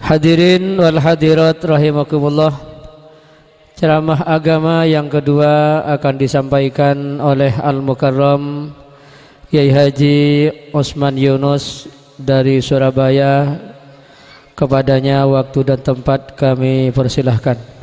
Hadirin wal hadirat rahimakumullah. Ceramah agama yang kedua akan disampaikan oleh Al-Mukarram Kiai Haji Osman Yunus dari Surabaya. Kepadanya waktu dan tempat kami persilahkan.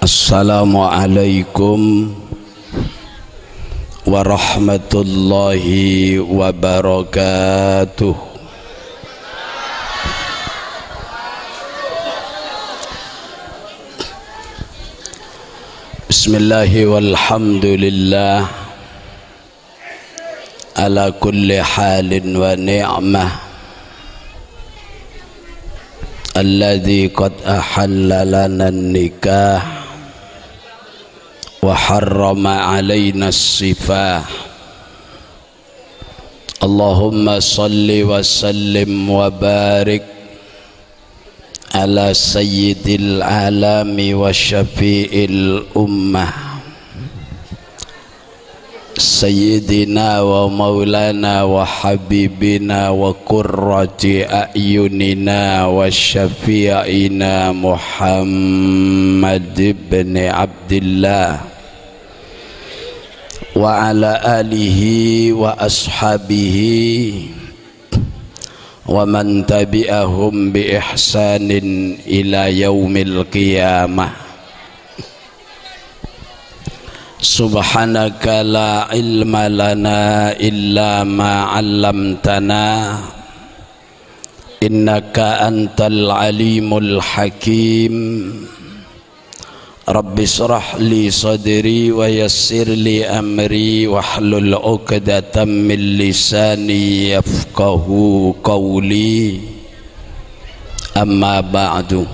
Assalamualaikum warahmatullahi wabarakatuh. Bismillahi walhamdulillah ala kulli halin wa ni'mah alladzi qad ahalla lana nikah wa harrama alaina as-sifah. Allahumma salli wa sallim wa barik ala sayyidil alami wa syafi'il ummah sayyidina wa maulana wa habibina wa qurrati a'yunina wa syafi'ina Muhammad ibn Abdillah wa ala alihi wa ashabihi wa man tabi'ahum bi ihsanin ila yaumil qiyamah. Subhanaka la ilma lana illa ma 'allamtana innaka antal alimul hakim. Rabbi shrah li sadri wa yassir li amri wahlul 'uqdatam min lisani yafqahu qawli. Amma ba'du.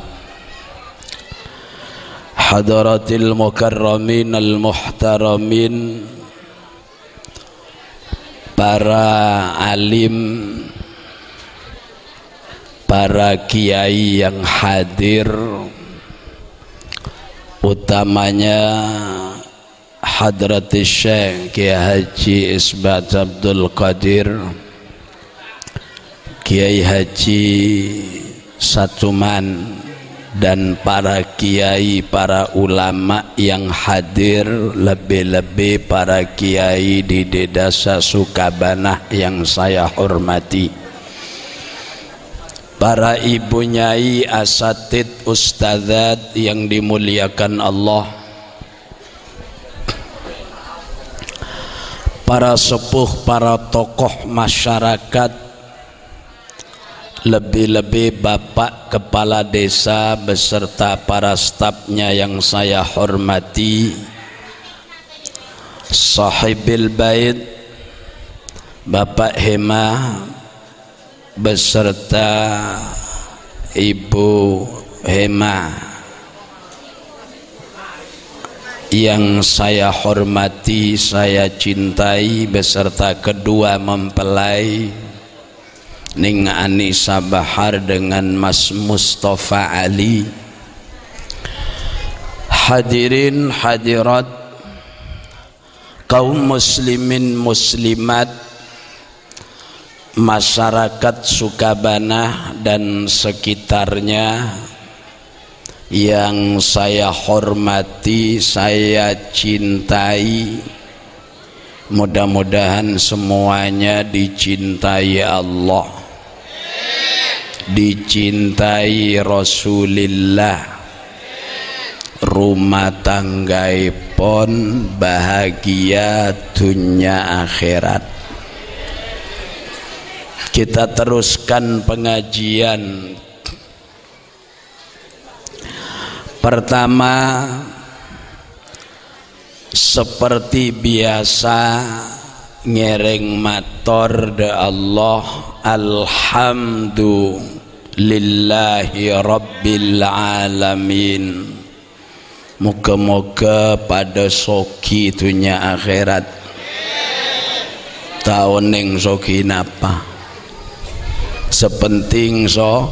Hadaratil mukarramin al muhtaramin, para alim, para kiai yang hadir, utamanya Hadratis Syekh Kiai Haji Isbat Abdul Qadir, Kiai Haji Satuman, dan para kiai, para ulama yang hadir, lebih-lebih para kiai di Desa Sukabanah yang saya hormati, para ibu nyai, asatid, ustadzat yang dimuliakan Allah, para sepuh, para tokoh masyarakat, lebih-lebih Bapak Kepala Desa beserta para stafnya yang saya hormati, Sahibil Bait, Bapak Hema beserta Ibu Hema yang saya hormati, saya cintai, beserta kedua mempelai Ning Anissa Bahar dengan Mas Mustafa Ali. Hadirin hadirat, kaum muslimin muslimat, masyarakat Sukabanah dan sekitarnya yang saya hormati, saya cintai. Mudah-mudahan semuanya dicintai Allah, dicintai Rasulullah, rumah tanggaipun bahagia dunia akhirat. Kita teruskan pengajian. Pertama, seperti biasa ngereng matur de Allah, alhamdulillah lillahi rabbil alamin. Moga-moga pada soki dunia akhirat tahun yang soki napa sepenting so.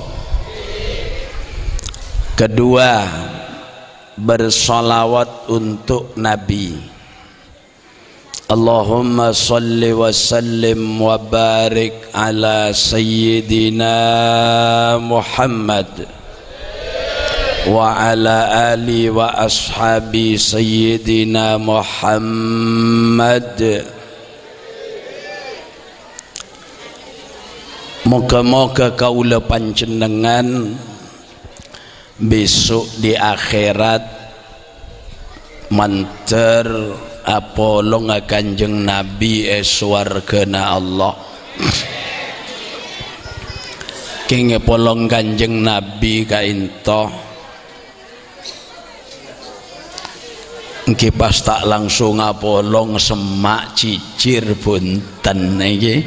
Kedua, bersolawat untuk Nabi. Allahumma salli wa sallim wa barik ala sayyidina Muhammad wa ala ali wa ashabi sayyidina Muhammad. Moga-moga kaula panjenengan besok di akhirat manter apolong Kanjeng Nabi swargana Allah. Kenge polong Kanjeng Nabi kainto engke pas tak langsung apolong semak cicir punten iki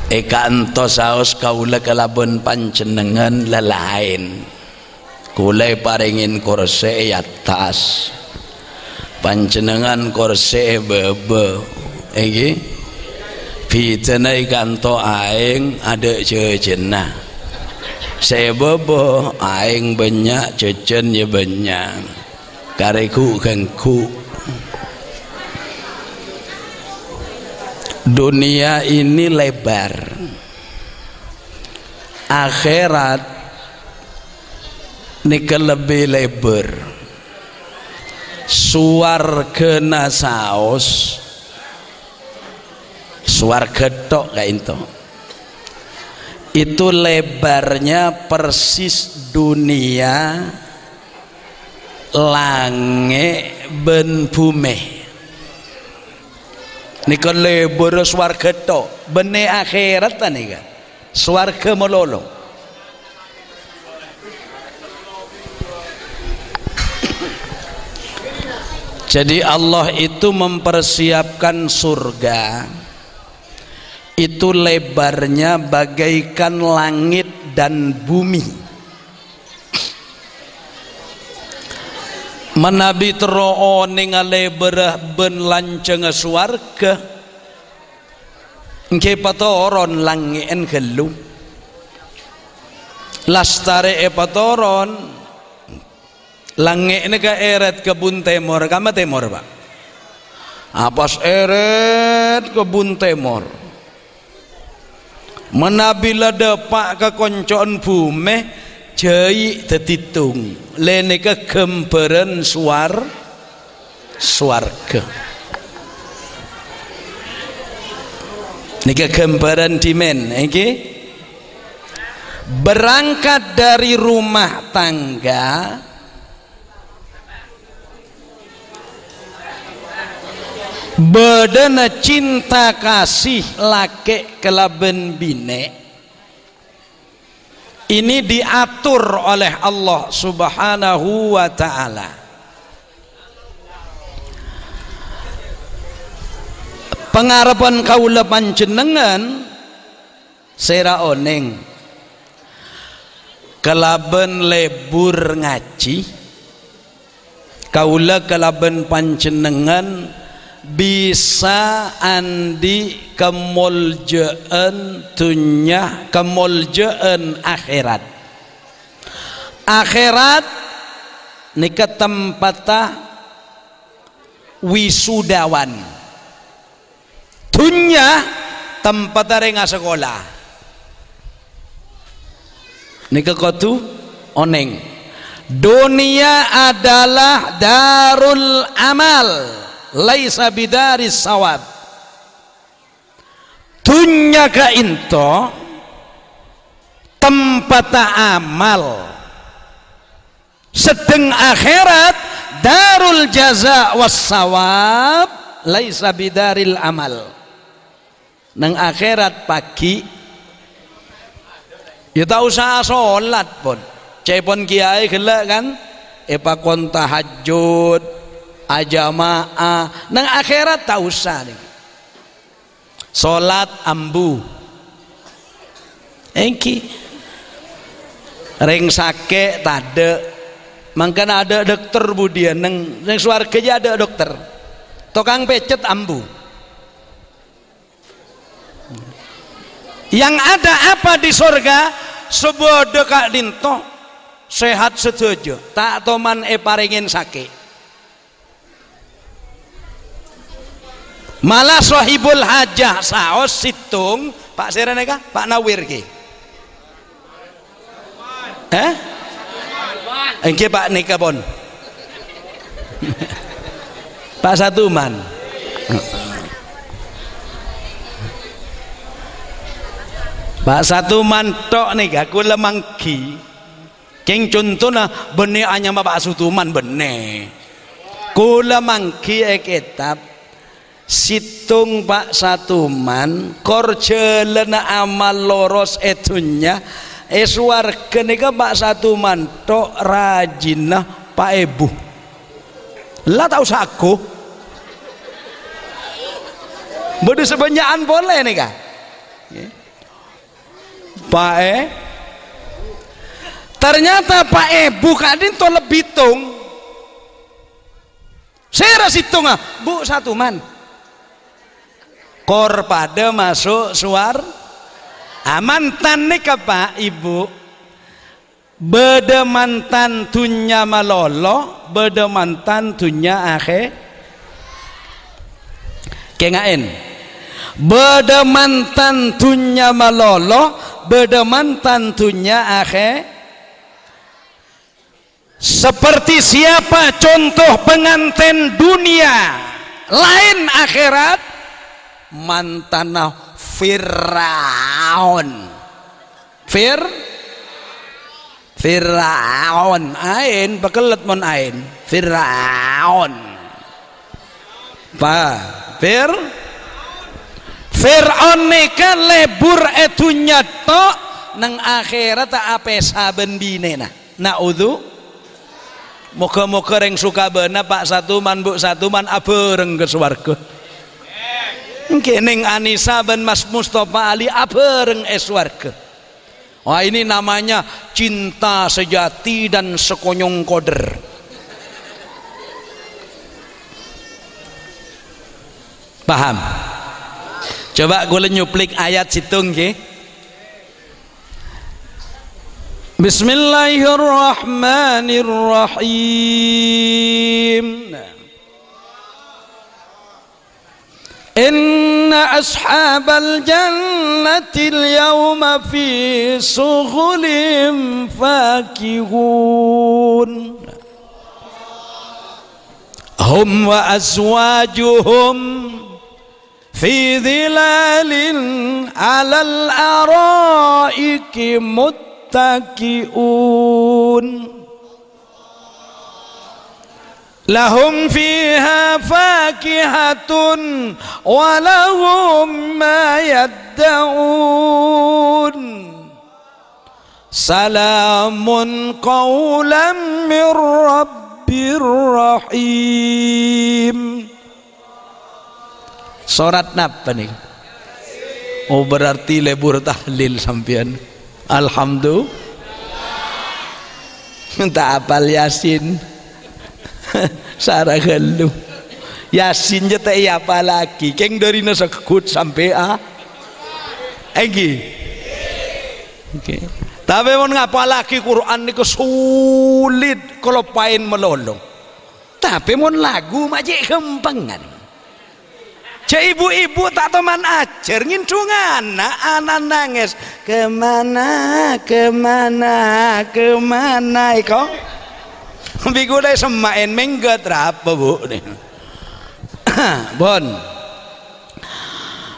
eka ento saos kaula kalaben panjenengan lelain kula paringin kursi atas panjenengan kursi bebe iki pitena kanto aing ada jejenah saya bebe aing banyak jejen ya banyak kareku gengku. Dunia ini lebar, akhirat ini lebih lebar. Suwargana saos suwarga tok kayak itu lebarnya persis dunia langit ben bumi. Nika lebar swarga tok, bene akhirat nika. Swarga melolo. Jadi Allah itu mempersiapkan surga. Itu lebarnya bagaikan langit dan bumi. Menabi teroo ningale berah ben lanceng swarga engke patoron langien gelu lastare patoron langene ka eret kebun temor kama temor Pak apas eret kebun temor menabi lada pak ke koncon bume jai tetitung lene ke gembaran swarga nika gambaran dimen iki berangkat dari rumah tangga bedana cinta kasih laki kelaben bine ini diatur oleh Allah Subhanahu wa ta'ala. Pengharapan kaula panjenengan sera oneng kelaben lebur ngaji kaula kelaben panjenengan bisa andi kemuljaan dunya kemuljaan akhirat nika tempatah wisudawan dunya tempat renga sekolah nika kotu oneng dunia adalah darul amal laisa bidaris sawab dunya ka into tempat amal sedeng akhirat darul jaza was sawab laisa bidaril amal nang akhirat pagi ya tak usah sholat pun cepon kiai gelak kan epakon tahajud ajamaah nang akhirat tak usah nih sholat ambu engki Ring sake tade. Mangkana ada dokter budian neng swarga aja ada dokter. Tukang pecet ambu. Yang ada apa di surga? Sebuah dekak dinto sehat setuju. Tak toman paringin sake. Malah sahibul hajah saos situng Pak Sereneka, Pak Nawir ki. Engke Pak Nikabon. Pak Satuman. Pak Satuman tok nika kula mangki. Keng contohna bene anya Pak Satuman bene. Kula mangki kitab situng Pak Satuman korjelena amal loros etunya eswarga nika Pak Satuman tok rajinah Pak Ebu lah tahu saku bodoh sebanyakan boleh nika Pak ternyata Pak Ebu kadin to lebih tung saya rasitung Bu Satuman kor pada masuk suar mantan nika Pak Ibu beda mantan tunya malolo beda mantan tunya akhe kengain beda mantan tunya malolo beda mantan tunya akhe seperti siapa contoh pengantin dunia lain akhirat mantanah Firaun Firaun ain pakelet mon ain Firaun pa Firaun nika lebur etunya tok nang akhirat ape saben binena naudzu muga-muga reng suka beuna Pak Satuman Bu Satuman abeureng ke swarga. Kening Anissa ben Mas Mustafa Ali abereng eswarga. Wah ini namanya cinta sejati dan sekonyong koder. Paham? Coba gue nyuplik ayat situng ke. Bismillahirrahmanirrahim. Inna ashabal jannatil yawma fi sughulim fakihun hum wa azwajuhum fi dhilalin alal araiki muttaki'un lahum fiha fakihatun wa lahum ma yadda'un salamun qawlan min rabbir rahim. Surat napa nih? Oh berarti lebur tahlil sampean. Alhamdulillah. Tak apal Yasin. Saragalu Yasin jeta apa lagi keng dari nasa kekut sampai egi okay. Tapi mau ngapa lagi Quran ini sulit kalau pain melolong tapi mau lagu majik kempengan cak ibu-ibu tak teman ajar ngincungan anak nangis kemana iko biku deh semain mengget apa bu Bon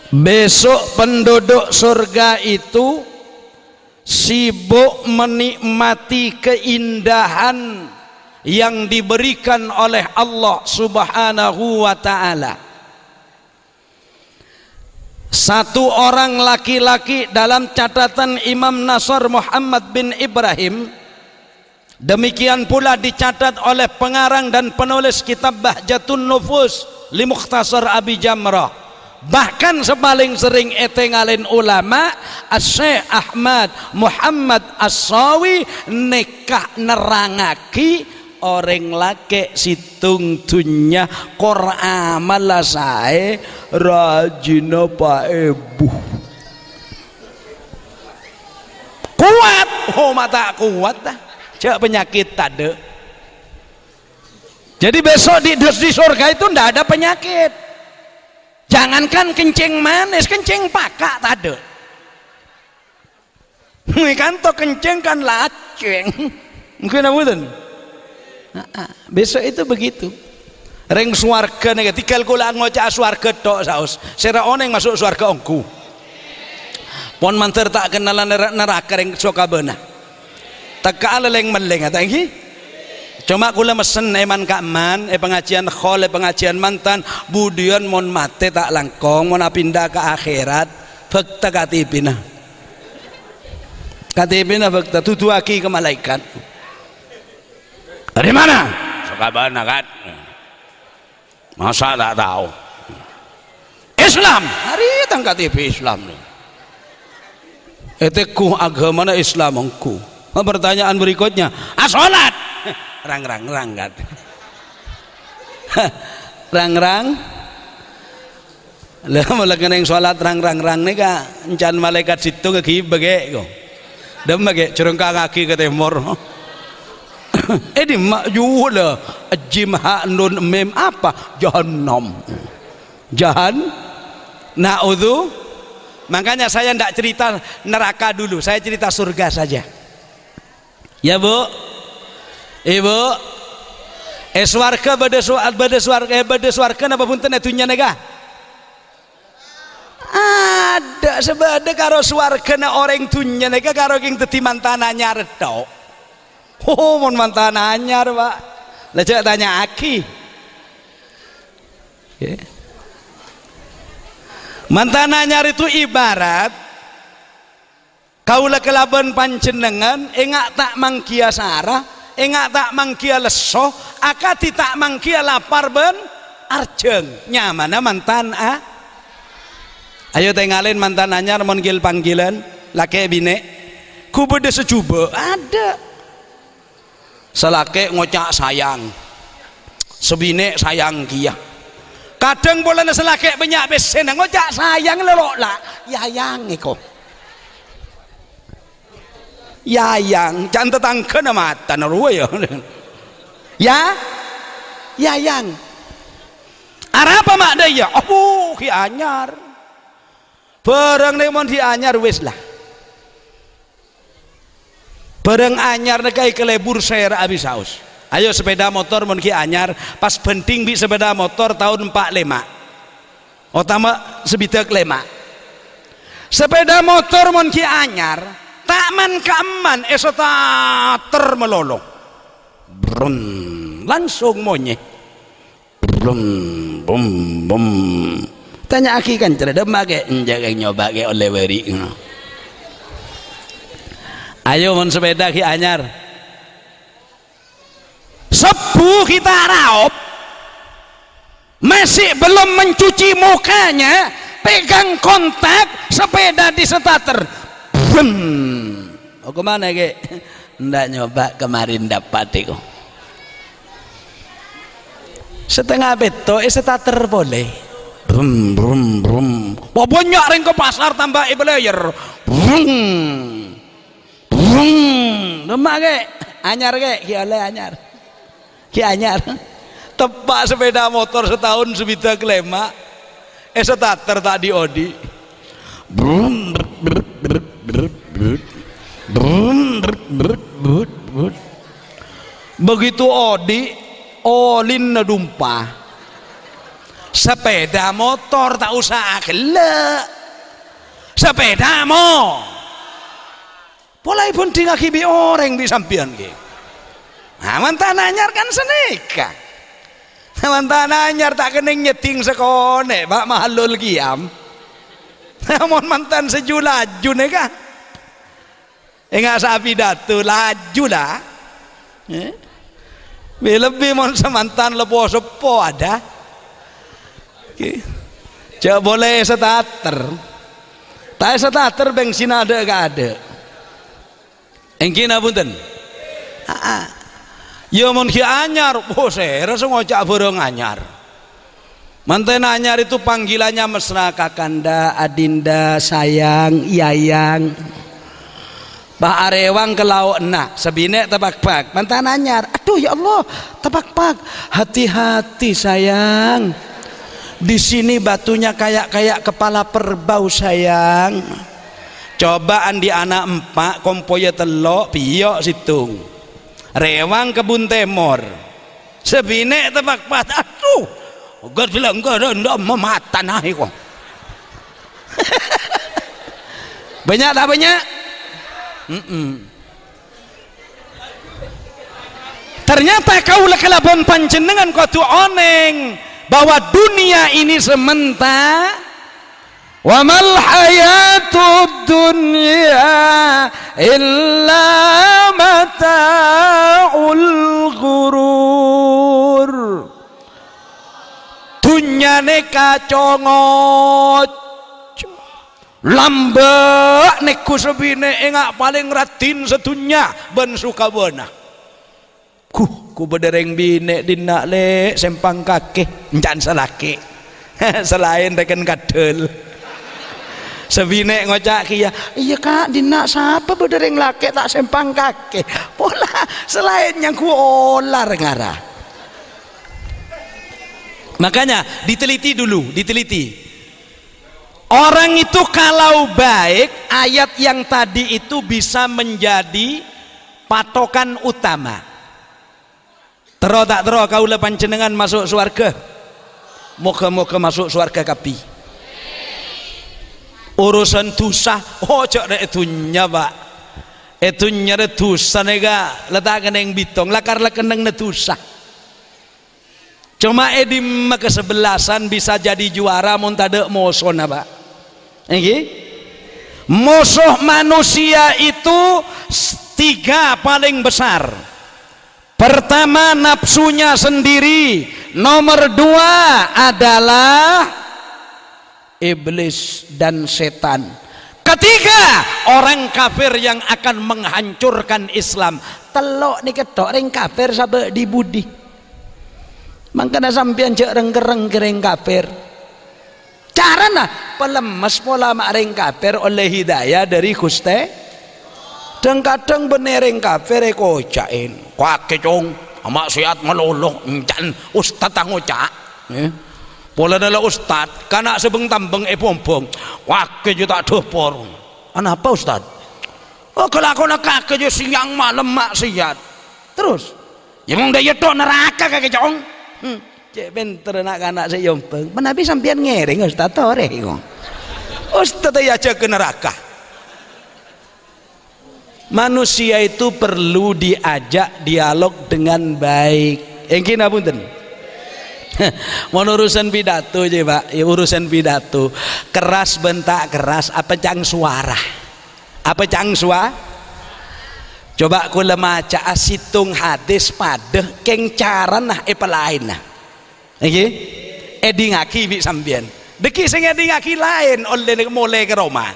besok penduduk surga itu sibuk menikmati keindahan yang diberikan oleh Allah Subhanahu wa ta'ala. Satu orang laki-laki dalam catatan Imam Nasr Muhammad bin Ibrahim, demikian pula dicatat oleh pengarang dan penulis kitab Bahjatun Nufus li Mukhtasar Abi Jamrah, bahkan sepaling sering etengalin ulama Syekh Ahmad Muhammad As-Sawi nekah nerangaki orang laki situng dunya kor amal sae rajina pak ibu kuat mata kuat dah cak penyakit tade. Jadi besok di surga itu ndak ada penyakit. Jangankan kencing manis, kencing pakak tade. Kan to kencing kan laceng. Mungkin abudan. Besok itu begitu. Reng swarga nek tikal kula ngocak swarga tok saus. Sira oneng masuk swarga ongku. Pon manter tak kenalan neraka reng sokabena. Teka leleng meleng ata iki. Cuma kula mesen eman kakman pengajian khol pengajian mantan budian mon mate tak langkong mon pindah ke akhirat fakta katipina. Katipina fakta tutuaki ke malaikat. Dari mana? Sokabena kan. Masa tak tahu. Islam. Hari tang KTP Islam nih. Eteku agama na Islam engku. Pertanyaan berikutnya, salat. Rang kan. Rang. Lah malah kena yang salat rang nih ka encan malaikat situ ke bage ko. Dem bage curengka kaki ke timur. Di makjula jimha nun mem apa? Jahannam. Naudzu. Makanya saya tidak cerita neraka dulu, saya cerita surga saja. Ya Bu, Ibu, swarga bade swarga napa punten etunya nega? Ada sebade karo swarga na orang tunya nega karo king teti mantan anyar tok. Mon mantan anyar Pak. Lah cek tanya aki. Okay. Mantan anyar itu ibarat kaula kelaban panjenengan engak tak mangkia sarah engak tak mangkia lesoh akati tak mangkia lapar ben arjeng nyamana mantan ayo tengalin mantan anyar monggil panggilan laki bine ku bede secuba ada selake ngocak sayang sebine sayang kia kadang boleh selake banyak besen ngocak sayang lelok lah yayang iko yayang jangan tetangga nama tanah ruwe ya yayang arah apa mak daya ki anyar barang nemon di anyar wis lah barang anyar nekai kelebur saya abis haus. Ayo sepeda motor mon ki anyar pas penting bi sepeda motor tahun 45 otama sebitek lema sepeda motor mon ki anyar takman kaman esota melolo brum langsung monye brum bum bum tanya aki kan cerdas make njak nyoba ke oleh weri ayo mon sepeda ki anyar sepuh kita raup masih belum mencuci mukanya pegang kontak sepeda di starter kemana ke ndak nyoba kemarin dapat itu setengah beto starter boleh brum banyak ring ke pasar tambah iblayer demak ke anyar ke kiale anyar ki anyar tepak sepeda motor setahun sebita kelema starter tak di odi begitu odi olin nedumpa sepeda motor tak usah akhlak sepeda mo mulai bunting akibi orang di sampian ke mantan anyar kan senika mantan anyar tak kening nyeting sekone Pak mahalul kiam namun mantan seju laju neka enggak sapi datu laju lah lebih mon semantan lepo sepo ada Cak boleh starter. Tak starter bensin ada gak ada. Engkin apunten. Ya mun ki anyar, saya rasa ngocak bareng anyar. Manten anyar itu panggilannya mesra, kakanda, adinda, sayang, yayang. Bah arewang ke lauk enak, sebine tebak-bak. Mantan anyar, aduh ya Allah, tebak-bak. Hati-hati sayang. Di sini batunya kayak kepala perbau sayang. Cobaan di anak empak, kompoya telok, piyok situng. Rewang kebun temor. Sebine tebak-bak, aduh. God bilang enggak mematan ahi kok. Banyak tak banyak? Ternyata kau kelabon panjenengan kau tu oneng bahwa dunia ini sementara. Wa mal hayatud dunya illa mata'ul ghurur. Dunyane kacongot lambek neku sebine engak paling ratin sedunya ben Sukabona. Ku bedereng bine dina le sempang kake encan salaki. Selain reken kadel. Sebine ngocak kia, iya kak dina siapa bedereng laki tak sempang kake. Pola selain yang ku olar ngarah. Makanya diteliti dulu, diteliti. Orang itu kalau baik, ayat yang tadi itu bisa menjadi patokan utama. Tero tak tero kau lepan jenengan masuk surga. Moga-moga masuk surga kapi. Urusan dosa, cok dek itunya pak. Itunya dek dosa nega, letakkan yang bitong, lakar lekeneng dosa. Cuma edim kesebelasan bisa jadi juara montade musuh napa? Musuh manusia itu 3 paling besar. Pertama nafsunya sendiri, nomor 2 adalah iblis dan setan. Ketiga orang kafir yang akan menghancurkan Islam. Telok nih ketok orang kafir sampai di budi. Mangkana sampean cek reng-reng kafir. Carana pelemes pola maring kafir oleh hidayah dari Gusti. Dan kadang benereng kafir kocain. Kwake cong, maksiat meluluh encan ustad ngocak. Pola adalah ustad, kana sebeng tambeng pompong. Kwake jo tak dopor. Kenapa ustad? Oh kelakon kake jo siang malam maksiat. Terus, ya mong daya tok neraka kake cong. Cek benter anak-anak saya yompeng. Menabi sampean ngering ustaz tore kok. Ustaz ya aja ke neraka. Manusia itu perlu diajak dialog dengan baik. Engkin apunten. Mau urusan pidato aja Pak, ya urusan pidato. Keras bentak keras apa cang suara? Apa cang suara? Coba kula maca asitung hadis pada keng cara nah lain nah. Nggih. Edi ngaki bi sampean. Deki sing edi ngaki lain oleh mulai ke Roma.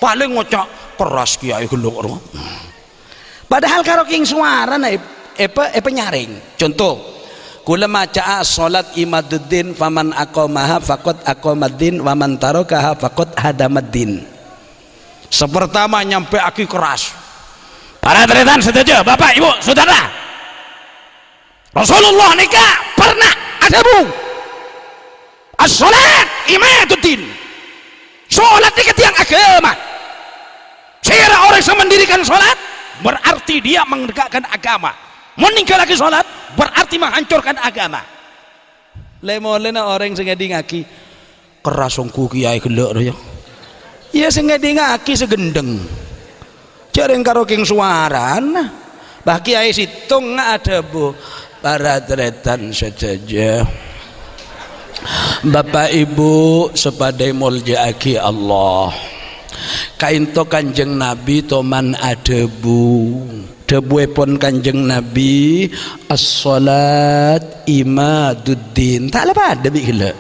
Paling ngocak keras kiai geluk. Padahal karo keng suara nah penyaring. Contoh kula maca salat imaduddin faman aqamaha faqad aqamaddin wa man tarakaha faqad hadamaddin. Sepertama nyampe aki keras. Para tretan setuju, Bapak, Ibu, Saudara. Rasulullah nikah pernah ada bu. As-salat imaduddin. Salat ini tiang agama. Sehingga orang yang mendirikan salat berarti dia menegakkan agama. Meninggal lagi salat berarti menghancurkan agama. Lemolena orang sing ngaki keras ongku kiai gelek ya. Ya sing ngaki segendeng. Jareng karo king suaran bah kiai situng ada bu. Para tretan saja Bapak Ibu sepadai muljaaki Allah kainto kanjeng Nabi toman adebu debuepon kanjeng Nabi as-salat imaduddin tak apa ada bikila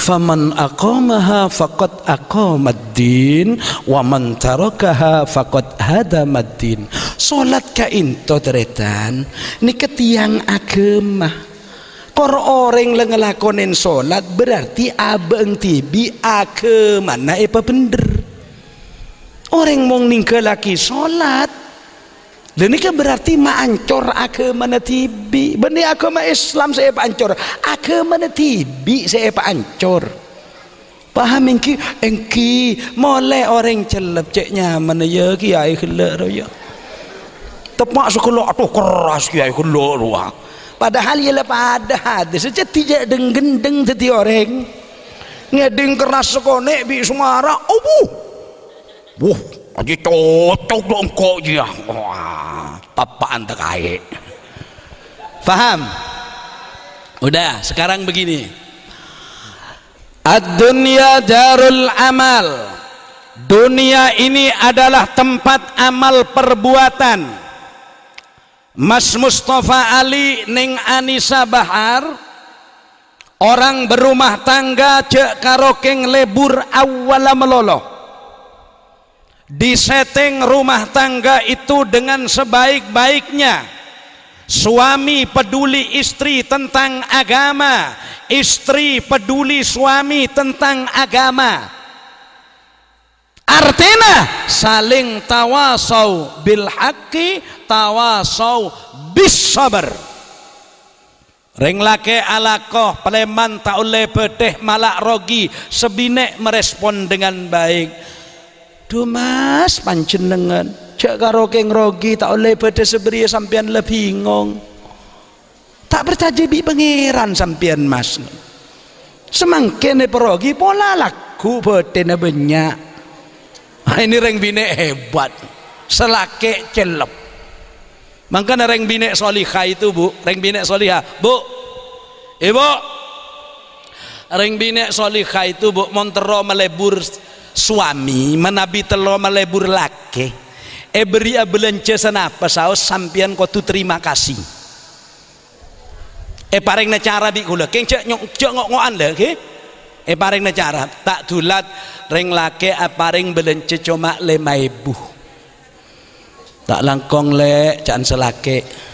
faman aqamaha faqad aqamad-din wa man tarakaha faqad hadamad-din. Salat ka into teretan ni ketiang agama. Kor orang ngelakonin salat berarti abeng tibi agama na apa bener. Orang mau ninggal lagi salat dan ini kan berarti maancor agama na tibi. Benih agama Islam saya pancor, agama na tibi saya pancor. Paham engki mulai orang celep cek nyaman ya kiai kelak ya. Tepak sekolah atuh keras kiai kelak ruang. Padahal ia pada hadis saja tidak deng-gendeng teti orang. Ngedeng keras sekonek bi semara. Wuh. Aji cocok dong kok dia. Wah, papaan terkait. Paham? Udah, sekarang begini. Ad-dunya darul amal. Dunia ini adalah tempat amal perbuatan. Mas Mustafa Ali ning Anisa Bahar, orang berumah tangga cek karokeng lebur awala meloloh. Disetting rumah tangga itu dengan sebaik-baiknya. Suami peduli istri tentang agama, istri peduli suami tentang agama. Artinya saling tawasau bil haqqi, tawasau bis sabar. Reng lake alakoh peleman tak oleh bedeh malak rogi sebinek merespon dengan baik. Duh mas panjenengan cek karo keng rogi tak oleh pada seberi sampean lebih bingung. Tak percaya bi pangeran sampean mas. Semangkene perogi pola laku betena banyak. Ini reng bine hebat. Selake celep. Makanya reng bine solihah itu bu, reng bine solihah bu, ibu, reng bine solihah itu bu montero melebur suami menabi telo melebur laki beri belanja senapa saus sampian kotu terima kasih paring na cara bi kula keng cek ngokan le ke paring na cara tak dulat reng laki paring belanja cuma 5.000 tak langkong le can selake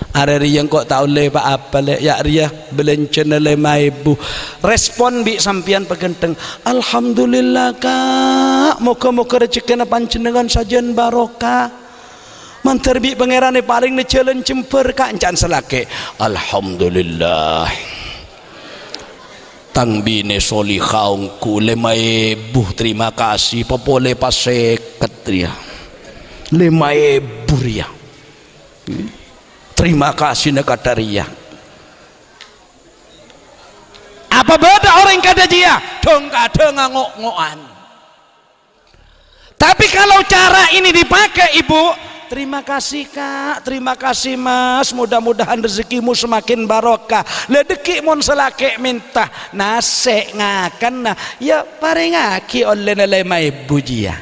hari yang kok tahu le pak apa le ya ria belanja 5.000 respon bi sampian pegenteng alhamdulillah kak moga-moga rezeki panjenengan sajen barokah mantar bi pangeran paling ne jalan cemper kak can selake alhamdulillah tang bine solihaungku 5.000 terima kasih popole paseket ria 5.000 ria. Terima kasih nekata ria. Apa beda orang kada dia? Dong kada ngangok-ngokan. Tapi kalau cara ini dipakai ibu, terima kasih kak, terima kasih mas, mudah-mudahan rezekimu semakin barokah. Ledeki mon selake minta nase ngakan nah, ya paringaki oleh 5.000 dia.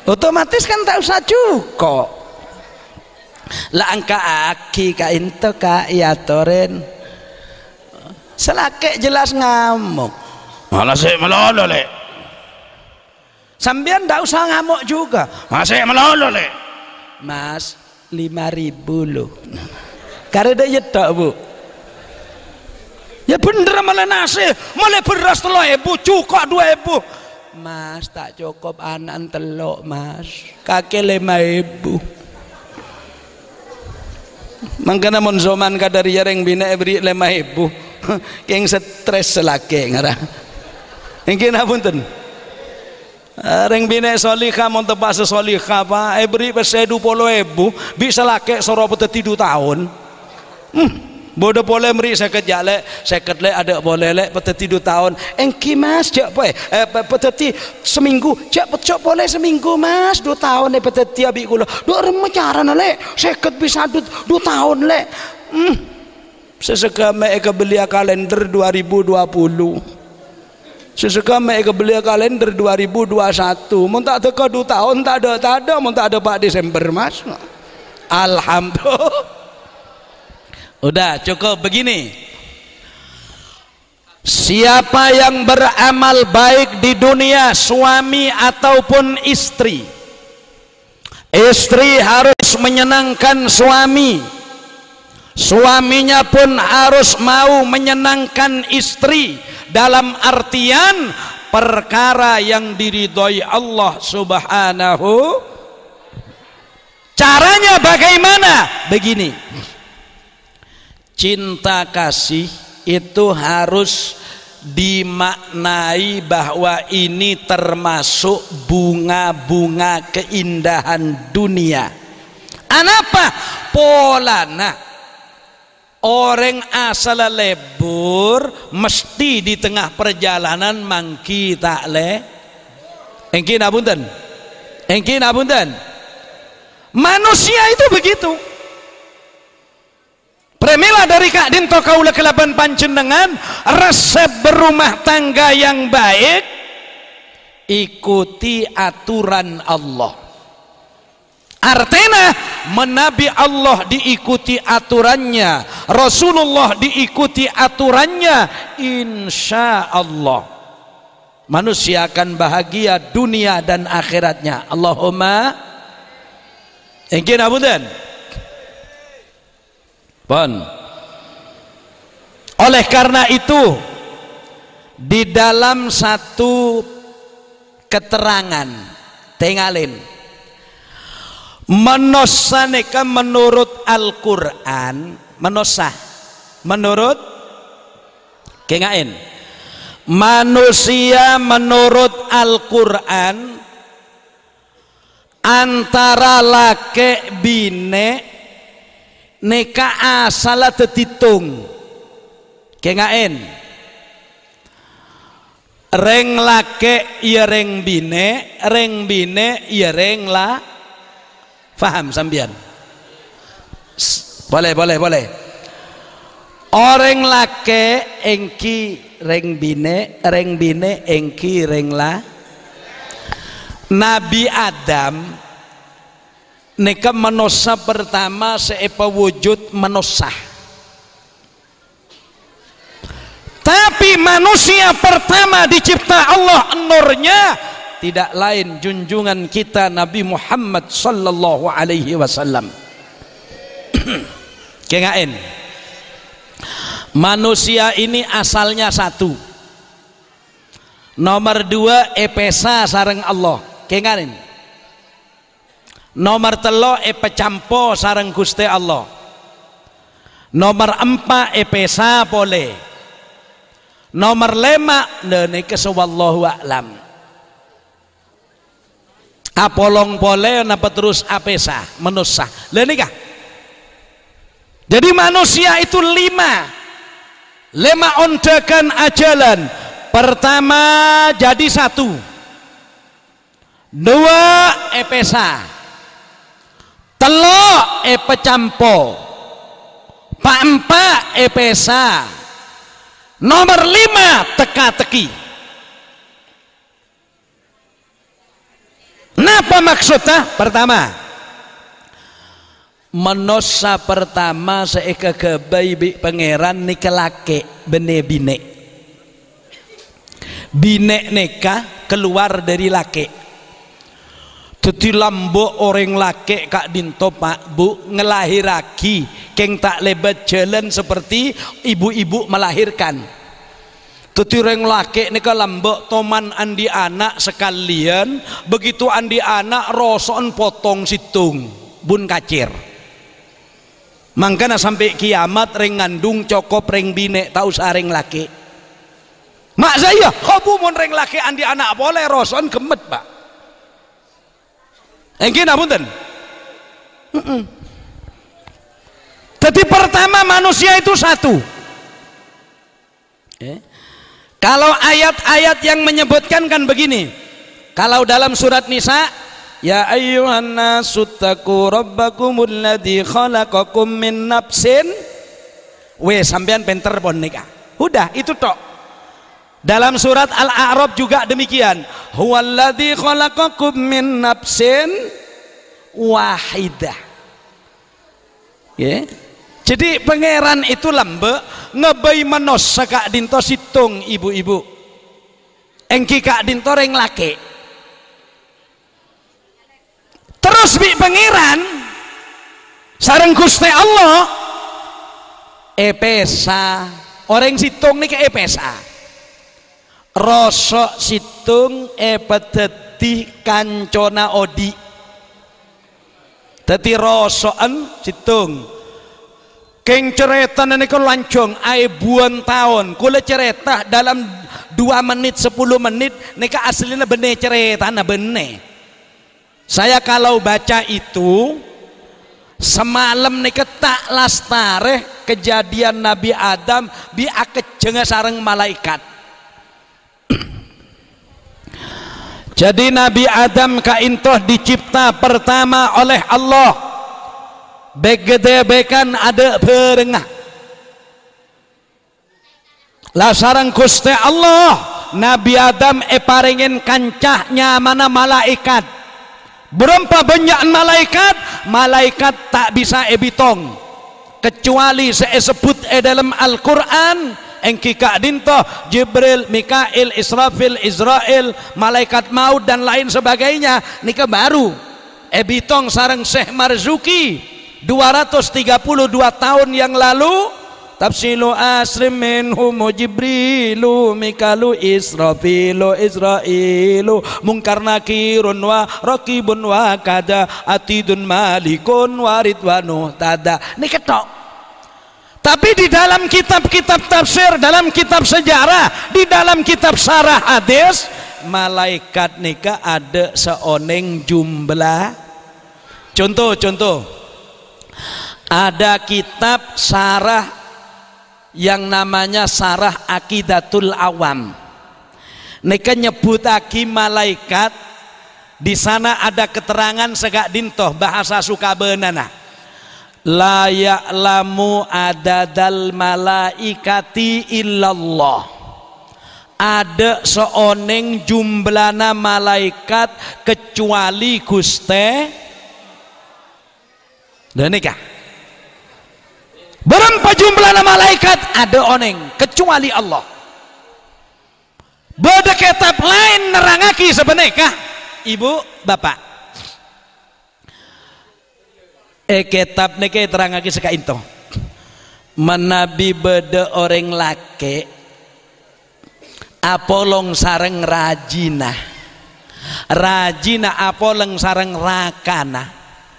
Otomatis kan tak usah cukup. Lah angka aki ka into ka ya toren selake jelas ngamuk malah saya melolo le sambian ndak usah ngamuk juga masih melolo le mas 5.000 loh karena yedak bu ya bener malah nasi malah beras 3.000 cukup 2.000 mas tak cukup anak telok mas kakek 5.000 mangkana mon zaman kadari yareng bina beri 5.000 yang stres selake ngarah engke napunten reng bina solihah mon tepas solihah pa beri pese 20.000 bisa lake soro peteti 2 tahun bodoh boleh meri seket jale seket le ada boleh le peteti 2 tahun engki mas jak poe peteti seminggu jak boleh seminggu mas 2 tahun le peteti abi kula do rem cara le seket bisa 2 tahun le sesekame ke beli kalender 2020 sesekame ke beli kalender 2021 mun tak teka 2 tahun tak ada mun tak ada Pak Desember mas alhamdulillah. Udah cukup begini. siapa yang beramal baik di dunia, suami ataupun istri, istri harus menyenangkan suami, suaminya pun harus mau menyenangkan istri, dalam artian perkara yang diridhoi Allah Subhanahu. Caranya bagaimana? Begini, cinta kasih itu harus dimaknai bahwa ini termasuk bunga-bunga keindahan dunia. Anapa? Polana orang asal lebur mesti di tengah perjalanan mangki tak le. Engki napunten. Engki napunten. Manusia itu begitu. Premila dari Kak Dinto kaula kelaban panjenengan resep berumah tangga yang baik, ikuti aturan Allah. Artinya menabi Allah diikuti aturannya, Rasulullah diikuti aturannya, insya Allah manusia akan bahagia dunia dan akhiratnya. Allahumma engkin apunten. Pon. Oleh karena itu di dalam satu keterangan tengalin menosaneka menurut Al-Quran, menosah menurut kengain manusia menurut Al-Quran antara laki bine neka asala tetitung kengain reng lake iya reng bine iya reng la. Faham sambian? Boleh orang lake engki reng bine engki reng la. Nabi Adam neka menosa pertama seepa wujud menosah, tapi manusia pertama dicipta Allah nurnya tidak lain junjungan kita Nabi Muhammad sallallahu alaihi wasallam. Kengain manusia ini asalnya satu, nomor dua epesa sareng Allah, kengain nomor telo pecampo sareng Gusti Allah, nomor empat pesa boleh, nomor lima nene kesewallahu a'lam apolong boleh napa terus apesa menusah lenikah. Jadi manusia itu lima ondekan ajalan. Pertama jadi satu, dua epesa, telo pecampo, paempa pesa, nomor lima teka-teki. Napa maksudnya? Pertama menosa pertama seeka kebayi pangeran nikelake bene bine neka keluar dari lake. Jadi lambo orang laki Kak Dinto Pak Bu ngelahiraki keng tak lebat jalan seperti ibu-ibu melahirkan. Jadi orang laki ini lambo toman andi anak sekalian, begitu andi anak roson potong situng bun kacir. Mangkana sampai kiamat reng ngandung cokop reng bine tahu sareng laki. Mak saya, kamu mon reng laki andi anak boleh roson kemet Pak. Engkin apunten. Jadi pertama manusia itu satu. Kalau ayat-ayat yang menyebutkan kan begini. Kalau dalam surat Nisa, ya ayyuhan nasu taqu rabbakumul ladzi khalaqakum min nafsin. Sampean pinter pon nikah. Udah itu tok. Dalam surat Al-A'raf juga demikian. Huwallazi khalaqakum min nafsin wahidah. Jadi pangeran itu lambe ngebay manos sekak dinto situng ibu-ibu engki kak dinto reng laki terus bi pangeran sareng Gusti Allah epesa orang situng nih ke epesa rosok situng epeteti kancona odi teti rosokan situng keng cerita niku lancung buan tahun kula cerita dalam 2 menit 10 menit nika aslinya bener cerita bener. Saya kalau baca itu semalam nika tak lastare kejadian Nabi Adam bi akejeng sareng malaikat. Jadi Nabi Adam kaintoh dicipta pertama oleh Allah. Begede bekan ada perengah lah sarang Gusti Allah Nabi Adam paringin kancahnya mana malaikat berempa banyak malaikat tak bisa ebitong kecuali saya sebut dalam Al-Quran engki kak dinto Jibril, Mikail, Israfil, Israel, malaikat maut dan lain sebagainya nika baru ebitong sarang Syekh Marzuki 232 tahun yang lalu tafsilu asrim minhum Jibrilu Mikalu Israfilu Israilu Munkar Nakirun wa Rakibun wa kada Atidun Malikun waridwanu tada ini ketok. Tapi di dalam kitab-kitab tafsir, dalam kitab sejarah, di dalam kitab sarah hadis malaikat nika ada seoneng jumlah. Contoh ada kitab sarah yang namanya Sarah Aqidatul Awam. Nika nyebutake malaikat di sana ada keterangan segak dintoh bahasa Sukabeunana. La ya'lamu adadal malaikati illallah. Ada seoneng jumlahna malaikat kecuali Gusti. Dan nikah berapa jumlah malaikat ada oneng kecuali Allah. Beda kitab lain nerangaki sebenarnya ibu bapak kitab niki terangaki sekainto menabi beda orang laki apolong sareng rajina apolong sareng rakana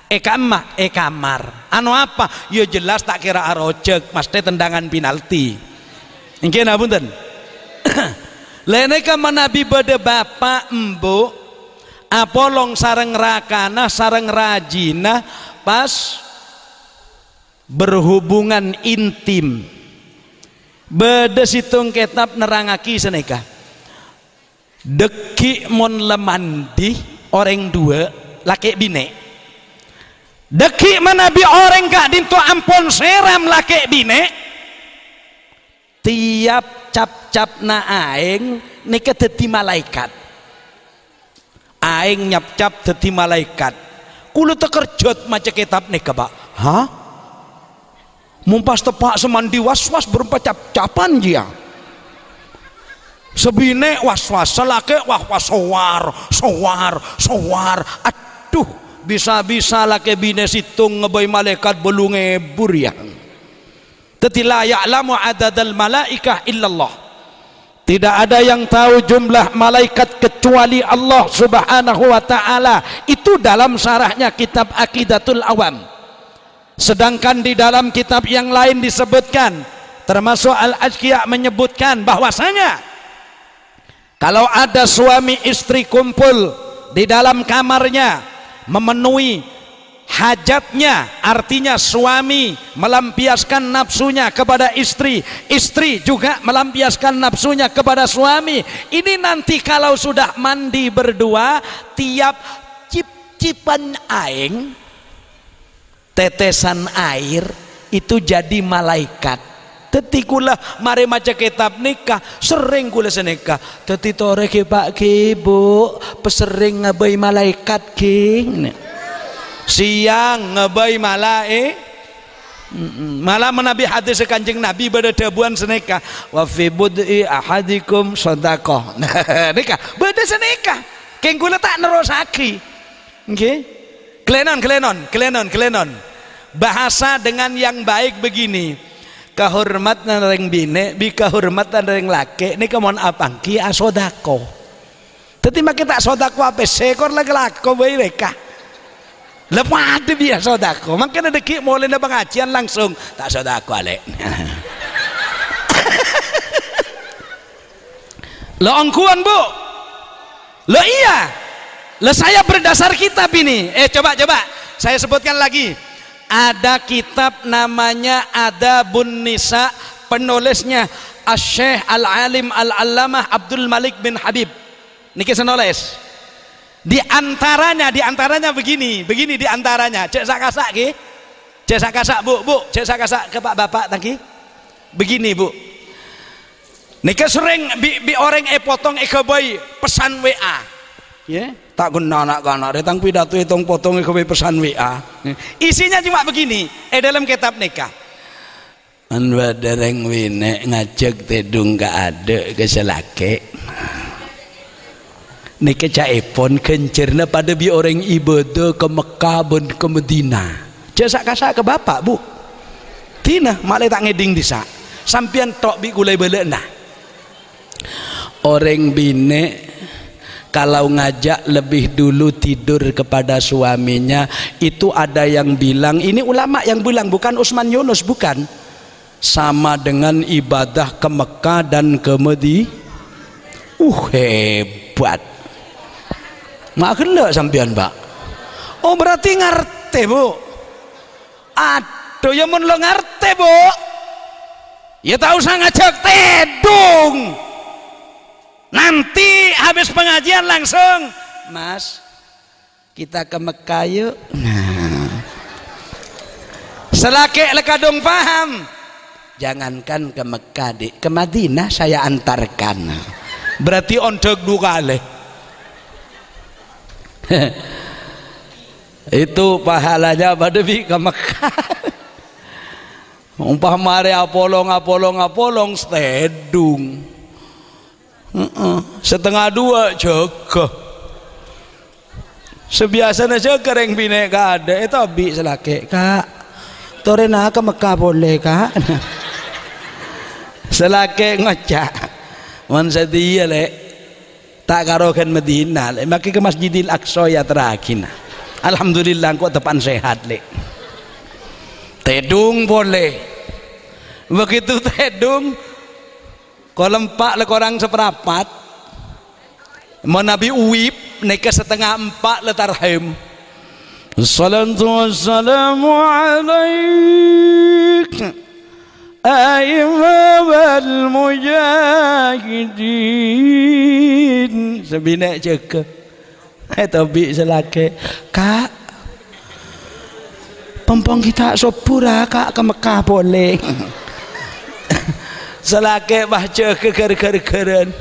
kamar anu apa ya jelas tak kira arojek mesti tendangan penalti ingin punten leneka menabi bade bapak embu apolong sareng rakana sareng rajina pas berhubungan intim bade situng kitab nerangaki seneka deki mon lemandi orang dua laki bine deki manabi orang gak dintu ampun seram laki bine tiap cap-cap na aing nika dadi malaikat aing nyap-cap dadi malaikat kulo tekerjot maca kitab nika Pak mumpas tepak semandi was-was berempat cap-capan dia sebine was-was selake was-was sowar aduh bisa-bisa laki bine situng ngebay malaikat belum ngebur ya teti la ya'lamu adadal malaikah illallah tidak ada yang tahu jumlah malaikat kecuali Allah subhanahu wa ta'ala itu dalam syarahnya kitab Aqidatul Awam. Sedangkan di dalam kitab yang lain disebutkan termasuk Al-Azkiya menyebutkan bahwasanya kalau ada suami istri kumpul di dalam kamarnya memenuhi hajatnya, artinya suami melampiaskan nafsunya kepada istri, istri juga melampiaskan nafsunya kepada suami. Ini nanti kalau sudah mandi berdua, tiap cip-cipan aing, tetesan air itu jadi malaikat. Tetikulah mari maca kitab nikah sering kula senikah teti tore ke pak ke bu pesering ngebay malaikat king siang ngebay Malah menabi hadis Kanjeng Nabi berdebuan seneka wa fi bud'i ahadikum shadaqah. Nika beda seneka keng kula tak nerosaki nggih. Kelenon bahasa dengan yang baik begini, kahormatan ring bine bi kahormatan ring laki nika mon apangki asodako. Tadi make tak sodako apa sekor lagi lako bae reka. Lepas itu biar sodako, makanya deki mulai pengajian langsung tak sodako alek. Lo ongkuan bu, lo iya, lo saya berdasar kitab ini. Coba saya sebutkan lagi. Ada kitab namanya Adabun Nisa, penulisnya Asy-Syaikh Al-Alim Al-Allamah Abdul Malik bin Habib. Niki senoles. Di antaranya begini di antaranya. Cek sak kasak bu, cek sak kasak ke Pak Bapak tadi. Begini bu. Niki sering bi orang potong boy pesan WA. Ya, tak guna anak datang pidato itong potong boy pesan WA. Isinya cuma begini. Dalam kitab nikah. Anwa dereng wine ngajak tedung ka ade ke selake. Niki caipon kencerna pada bi orang ibadah ke Mekah dan ke Medina. Jasa kasak ke bapak bu. Tina malah tak ngeding disa. Sampian tok bi kulai belena. Orang bine kalau ngajak lebih dulu tidur kepada suaminya, itu ada yang bilang, ini ulama yang bilang, bukan Usman Yunus, bukan, sama dengan ibadah ke Mekah dan ke Medina. Hebat. Makan lho sampean Pak. Oh berarti ngerti bu. Aduh ya mun lo ngerti bu, ya tak usah ngajak tedung. Nanti habis pengajian langsung, Mas kita ke Mekah yuk. Nah, selake lekadung paham. Jangankan ke Mekah, ke Madinah saya antarkan. Berarti ondok dua kali. Itu pahalanya pada bi ke Mekah. Umpah mare apolong stedung. Setengah dua jaga. Sebiasanya jaga yang bine ada itu bi selake kak. Torena ke Mekah boleh kak. Selake ngecak. Man sedia le. Tak karokan Medina le, maki ke Masjidil Aqsa ya terakhir. Alhamdulillah kok tepan sehat le. Tedung boleh. Begitu tedung, kalau empat le korang seperapat, mau Nabi uwib neka setengah empat le tarhim. Assalatu wassalamu alaik ayyuhal mujahidin. Sebinak jaga. Tapi selake kak pompong kita sopura kak ke Mekah boleh. Selake baca keker-keran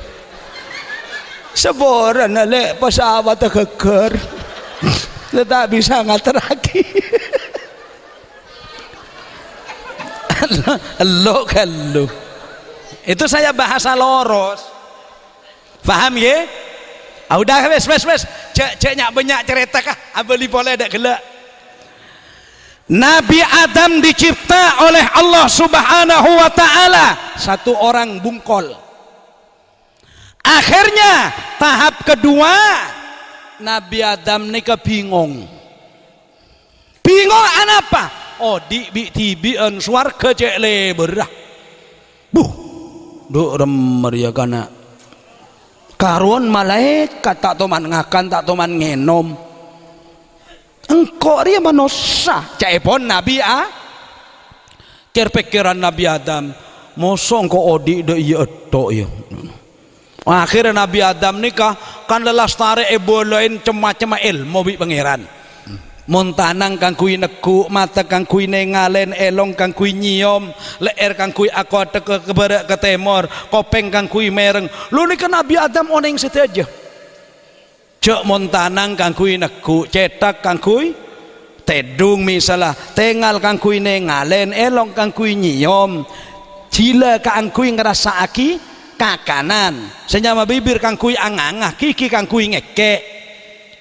seboran le pesawat keker. Tak bisa ngater lagi. Lo kalau itu saya bahasa loros, paham ya? Udah wes ceknya banyak cerita kah? Abeli boleh tak gelak? Nabi Adam dicipta oleh Allah Subhanahu wa Ta'ala satu orang bungkol. Akhirnya tahap kedua Nabi Adam ni bingung. Bingung apa? Oh tibian swarga cek leberah. Duk remer ya kana. Karun malaikat tak toman ngakan tak toman ngenom. Engkau dia manusia. Caipon Nabi pikiran Nabi Adam. Mosong ko odi de iya etok ya. Akhirnya Nabi Adam nikah kan lelastare ebolain cema-cema ilmu bi pangeran. Montanang kang kui neku, mata kang kui nengalen, elong kang kui nyiom, leer kang kui akot ke barat ke timur, kopeng kang kui mereng. Lu ni kan Nabi Adam oneng saja. Cek montanang kang kui neku, cetak kang kui tedung misalnya tengal kang kui ngalen elong kang kui nyiyom jila kang kui ngerasa aki kakanan senyama bibir kang kui angangah kiki kang kui ngeke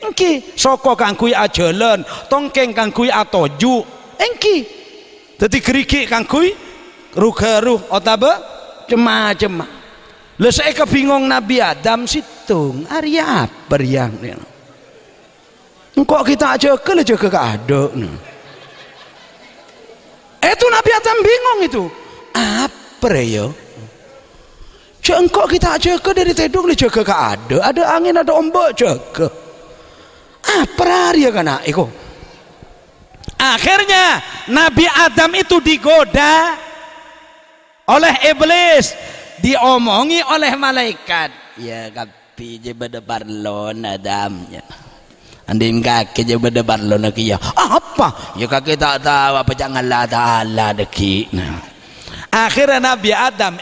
engki soko kang kui ajalan tongkeng kang kui atoju engki dadi geriki kang kui rugaruh otabe cema-cema lha saya kebingung Nabi Adam situng Arya apa yang engkau kita aja ke ada itu Nabi Adam bingung itu apa ya engkau kita aja ke dari tedung jaga ke ada angin ada ombak jaga apa ya kana iko akhirnya Nabi Adam itu digoda oleh iblis diomongi oleh malaikat ya kapi je berdebar lon Adam ya andin kaki je berdebar lon ya apa ya kaki tak tahu apa jangan Allah Ta'ala deki nah akhirnya Nabi Adam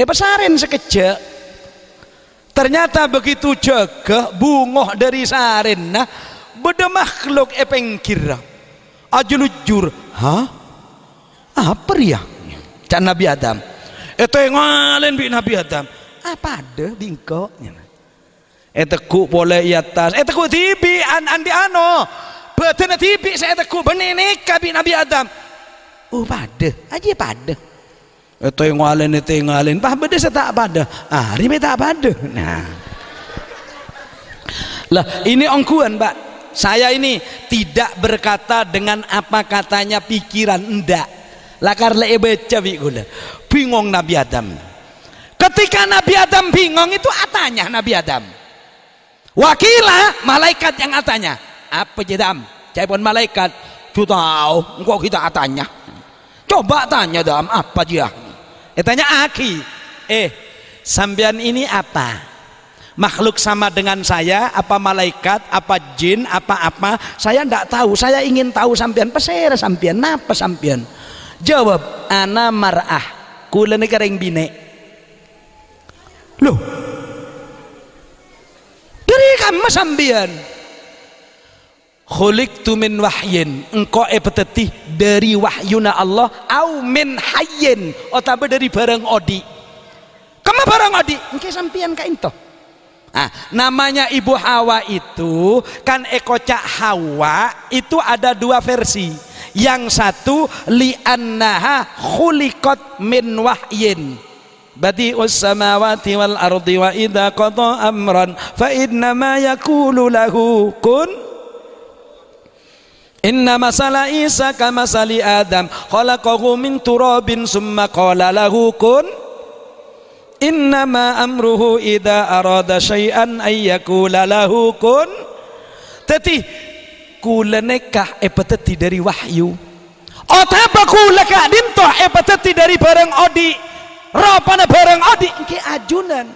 pesaren sekejap ternyata begitu jaga bungoh dari saren nah beda makhluk pengkira ajulujur apa ya can Nabi Adam itu yang ngalen bi Nabi Adam apa ada bingko ku boleh atas ku tibi andi ano betul tibi saya ku benenek bi Nabi Adam pada aja pada itu yang ngalen pah beda saya tak pada rime tak pada nah lah ini ongkuan Pak saya ini tidak berkata dengan apa katanya pikiran enggak lakar le baca gula bingung Nabi Adam ketika Nabi Adam bingung itu atanya Nabi Adam wakilah malaikat yang atanya apa jedam cepon malaikat tu tahu engkau kita atanya coba tanya dam apa dia tanya aki sambian ini apa makhluk sama dengan saya apa malaikat apa jin apa saya ndak tahu saya ingin tahu sampian peser sampian napa sampian jawab ana mar'ah kula ni kareng bine loh dari kamu sambian khuliqtu min wahyin engkau peteti dari wahyuna Allah au min hayyin otabe dari barang odi kamu barang odi engke sampian ka into namanya Ibu Hawa itu kan ekocak Hawa itu ada dua versi yang satu li'annaha khuliqat min wahyin badi'us samawati wal ardi wa idha qada amran fa innama yakulu lahu kun inna masala Isa kamasali Adam khalaqahu min turabin summa qala lahu kun innama amruhu idha arada syai'an ayyakula lahu kun tati kula nekah peteti dari wahyu otapa kula ka dinto peteti dari barang odi ropana barang odi engke ajunan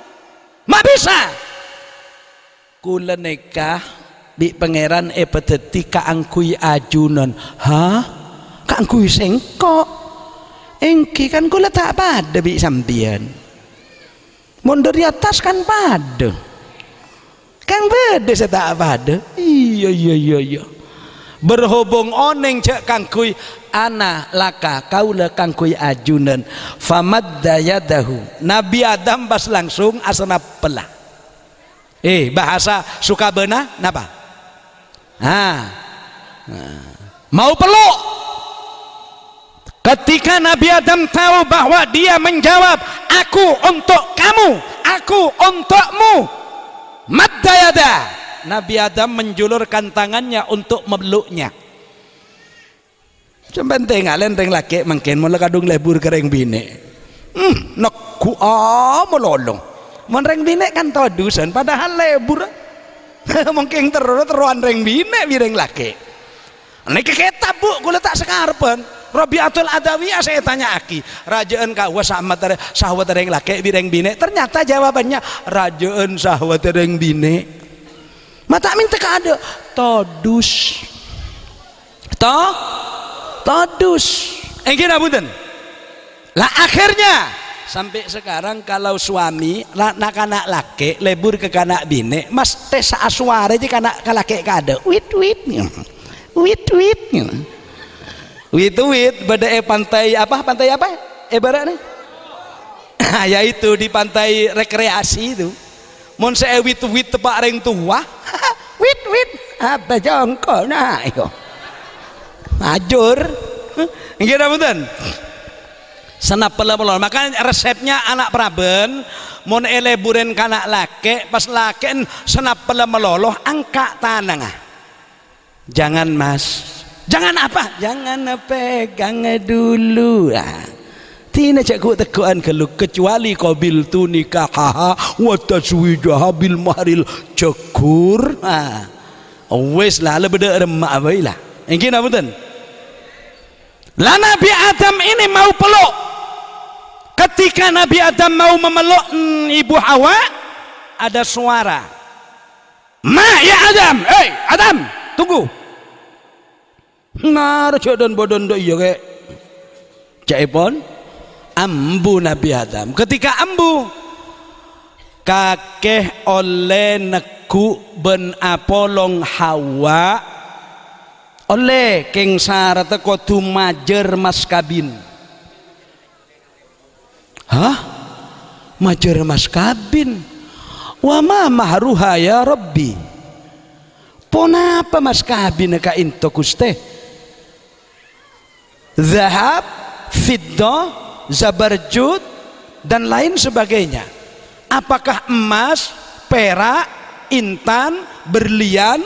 mak bisa kula nekah di pangeran peteti ka angkui ajunan ka angkui sengkok engke kan kula tak pada bi sampian mundur di atas kan pada kan beda saya tak pada iya berhubung oneng cek kangkui ana laka kaula kangkui ajunan famadda yadahu Nabi Adam bas langsung asana pelah bahasa suka beuna napa mau peluk ketika Nabi Adam tahu bahwa dia menjawab aku untuk kamu aku untukmu madda yada Nabi Adam menjulurkan tangannya untuk memeluknya sampai tengalen reng laki mungkin mula kadung lebur ke reng bine nakku melolong mon reng bine kan todusan padahal lebur mungkin teruan reng bine bireng laki ini keketab bu kula tak sekarpen Rabi'atul Adawiyah saya tanya aki rajaan kawa sahwat reng laki bireng bine ternyata jawabannya rajaan sahwat reng bine mata minta ada todus todus gini punten lah akhirnya sampai sekarang kalau suami nak kanak laki lebur ke kanak bini mas tes suara aja kanak laki kada wit beda pantai apa ibaratnya yaitu di pantai rekreasi itu mon saya wit tepak reng tua wit apa jongkol nah yo ajur nggih punten senap pelolol makanya resepnya anak praben mon eleburen kanak lake pas laken senap pelolol angka tanang jangan mas jangan apa jangan pegang dulu tina cakku teguan kalau kecuali qabil tu nikah wa taswijaha bil mahril cukur wes lah lebeda remak bae lah engki napa punten lah Nabi Adam ini mau peluk ketika Nabi Adam mau memeluk Ibu Hawa ada suara ma ya Adam Adam tunggu ngarjo dan bodon do iya kek caipon ambu Nabi Adam ketika ambu kakeh oleh neku ben apolong Hawa oleh keng sarata kotu majer mas kabin majer mas kabin wa ma mahruha ya Rabbi ponapa mas kabin ka into kuste zahab fiddah zabarjud dan lain sebagainya apakah emas perak intan berlian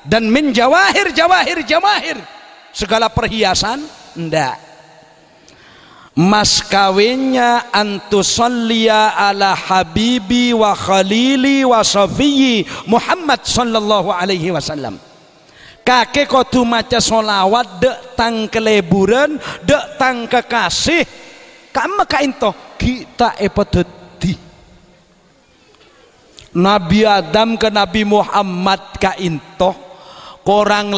dan menjawahir jawahir segala perhiasan ndak mas kawinnya antusalliya ala habibi wa khalili wa safiyyi Muhammad sallallahu alaihi wasallam kakek kotu maca solawat dek tang keleburan dek tang kekasih kama kainto kita epoteti Nabi Adam ke Nabi Muhammad kainto korang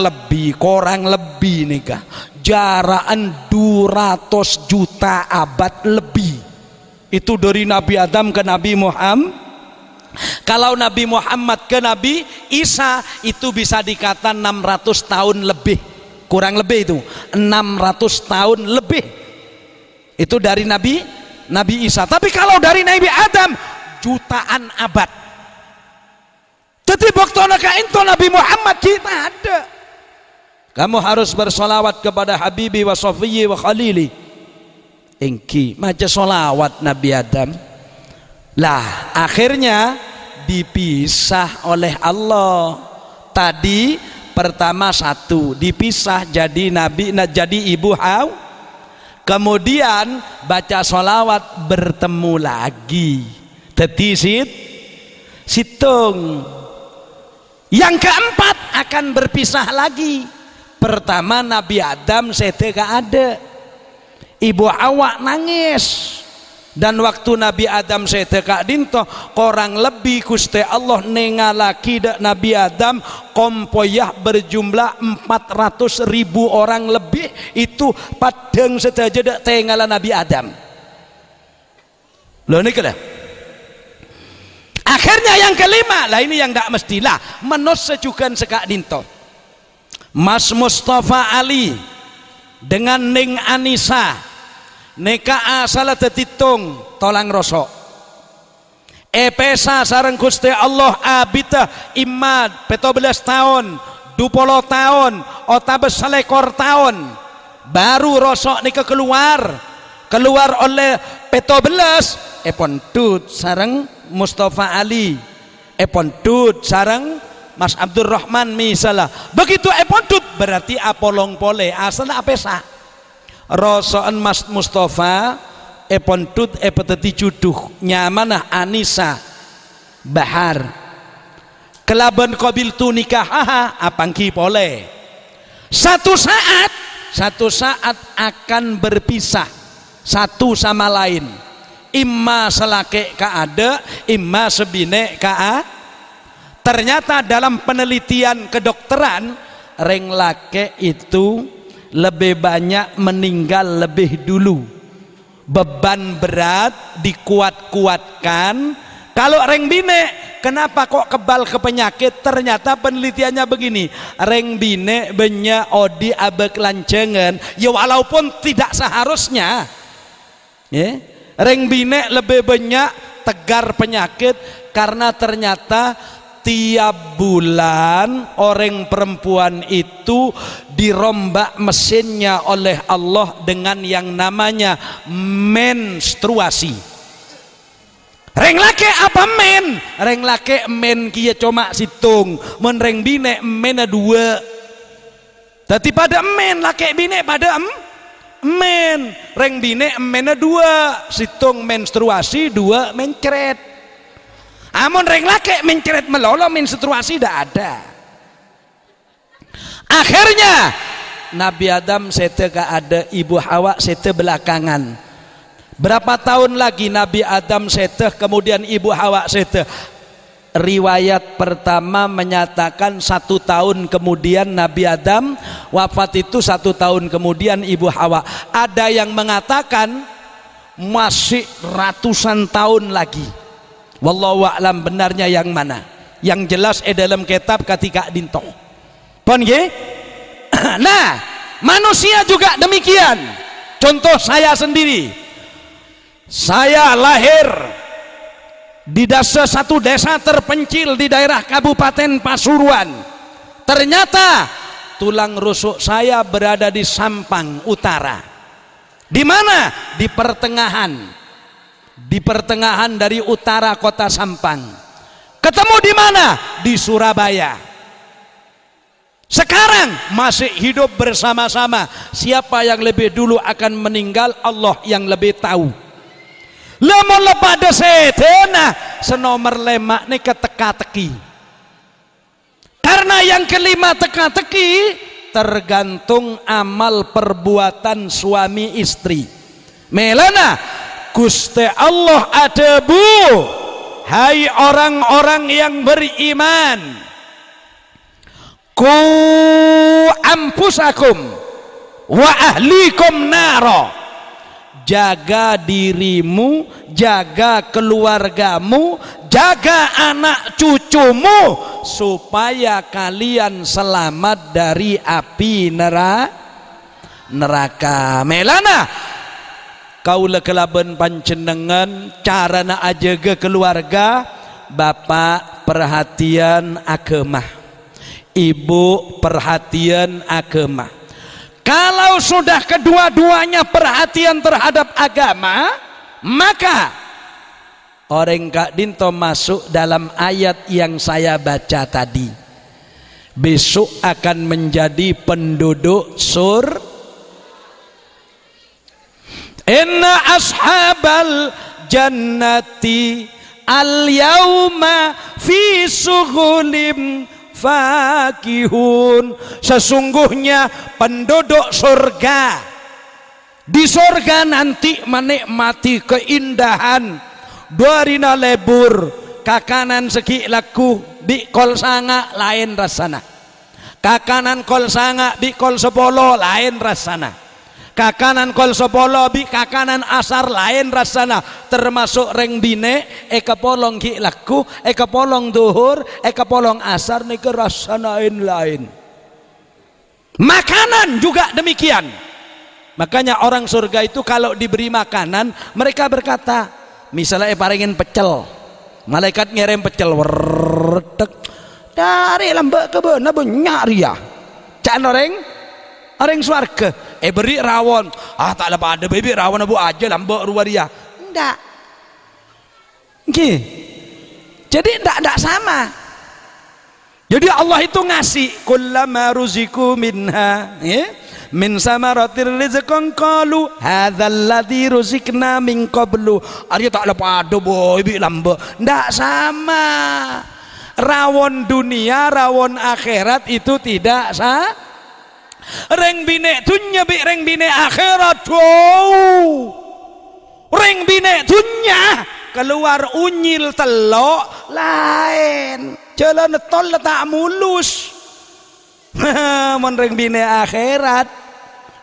lebih nikah jaraan 200 juta abad lebih itu dari Nabi Adam ke Nabi Muhammad. Kalau Nabi Muhammad ke Nabi Isa itu bisa dikata 600 tahun lebih kurang lebih itu 600 tahun lebih itu dari Nabi Isa tapi kalau dari Nabi Adam jutaan abad jadi waktu itu Nabi Muhammad kita ada kamu harus bersolawat kepada Habibi wa Safiyyi wa Khalili engki maca solawat Nabi Adam lah akhirnya dipisah oleh Allah tadi pertama satu dipisah jadi Nabi jadi Ibu Hawa kemudian baca solawat bertemu lagi tetisit situng yang keempat akan berpisah lagi pertama Nabi Adam seteka ada Ibu Hawa nangis dan waktu Nabi Adam seteka dinto korang lebih Gusti Allah nengalaki dak Nabi Adam kompoyah berjumlah 400.000 orang lebih itu padang saja dak tengala Nabi Adam loh ini kena akhirnya yang kelima lah ini yang tidak mestilah menus sejukan sekak dinto Mas Mustafa Ali dengan Ning Anissa neka asal tetitung tolang rosok epesa sareng Gusti Allah abita imad 17 tahun 20 tahun otabes selekor tahun baru rosok nika keluar oleh 17 pontut sareng Mustafa Ali pontut sareng Mas Abdurrahman misalnya begitu pontut berarti apolong pole asal apesa rosoan Mas Mustafa pontut peteti juduh nyamanah Anissa Bahar kelaban qabil tu nikah apangki pole satu saat akan berpisah satu sama lain imma selake ka ada imma sebine ka ternyata dalam penelitian kedokteran reng lake itu lebih banyak meninggal lebih dulu beban berat dikuat-kuatkan. Kalau reng bine, kenapa kok kebal ke penyakit? Ternyata penelitiannya begini, reng bine banyak odi abek lancengan, ya walaupun tidak seharusnya, ya. Reng bine lebih banyak tegar penyakit karena ternyata tiap bulan orang perempuan itu dirombak mesinnya oleh Allah dengan yang namanya menstruasi. Reng laki apa men? Reng laki men kia cuma situng, men reng bine men dua. Tapi pada men laki bine pada men, reng bine men dua, situng menstruasi dua mencret. Amun reng laki mencret melolo menstruasi tidak ada. Akhirnya Nabi Adam sete ada, Ibu Hawa sete belakangan. Berapa tahun lagi Nabi Adam seteh, kemudian Ibu Hawa seteh. Riwayat pertama menyatakan 1 tahun kemudian Nabi Adam wafat, itu 1 tahun kemudian Ibu Hawa. Ada yang mengatakan masih ratusan tahun lagi. Wallahu a'lam benarnya yang mana. Yang jelas dalam kitab ketika dintoh. Pon ye? Nah, manusia juga demikian. Contoh saya sendiri. Saya lahir di satu desa terpencil di daerah Kabupaten Pasuruan. Ternyata tulang rusuk saya berada di Sampang Utara. Di mana? Di pertengahan dari utara kota Sampang. Ketemu di mana? Di Surabaya. Sekarang masih hidup bersama-sama. Siapa yang lebih dulu akan meninggal, Allah yang lebih tahu. Lamun lepada setena senomor lemak nih keteka-teki. Karena yang kelima teka-teki tergantung amal perbuatan suami istri. Melana Gusti Allah ada bu, hai orang-orang yang beriman, ku ampusakum wa ahlikum naro. Jaga dirimu, jaga keluargamu, jaga anak cucumu supaya kalian selamat dari api neraka. Melana kaula kelaben panjenengan carana ajaga keluarga, bapak perhatian agama, ibu perhatian agama. Kalau sudah kedua-duanya perhatian terhadap agama, maka orang Kak Dinto masuk dalam ayat yang saya baca tadi. Besok akan menjadi penduduk Inna ashabal jannati al yauma fi sughulim fakihun. Sesungguhnya penduduk surga di surga nanti menikmati keindahan duarina lebur kakanan segi laku bi kol sanga lain rasana, kakanan kol sanga bi kol sepolo lain rasana, kakanan kol sepolo bi kakanan asar lain rasana, termasuk reng bine kepolong ki laku kepolong duhur kepolong asar nih rasanain lain. Makanan juga demikian. Makanya orang surga itu kalau diberi makanan mereka berkata, misalnya paringin pecel, malaikat ngirim pecel wertek dari lembek ke beuna banyak ria can orang swarga beri rawon, tak lepas ada baby rawon abu aja lambek ruar dia enggak jadi enggak sama. Jadi Allah itu ngasih kullama ruziku minha min samaratir rizqan qalu hadzal ladzi ruzikna min qablu. Arya tak lepas ada boy bi lambek enggak sama. Rawon dunia rawon akhirat itu tidak reng bine dunya bi reng bine akhirat reng bine dunya keluar unyil telok lain jalan tol tak mulus. Mon reng bine akhirat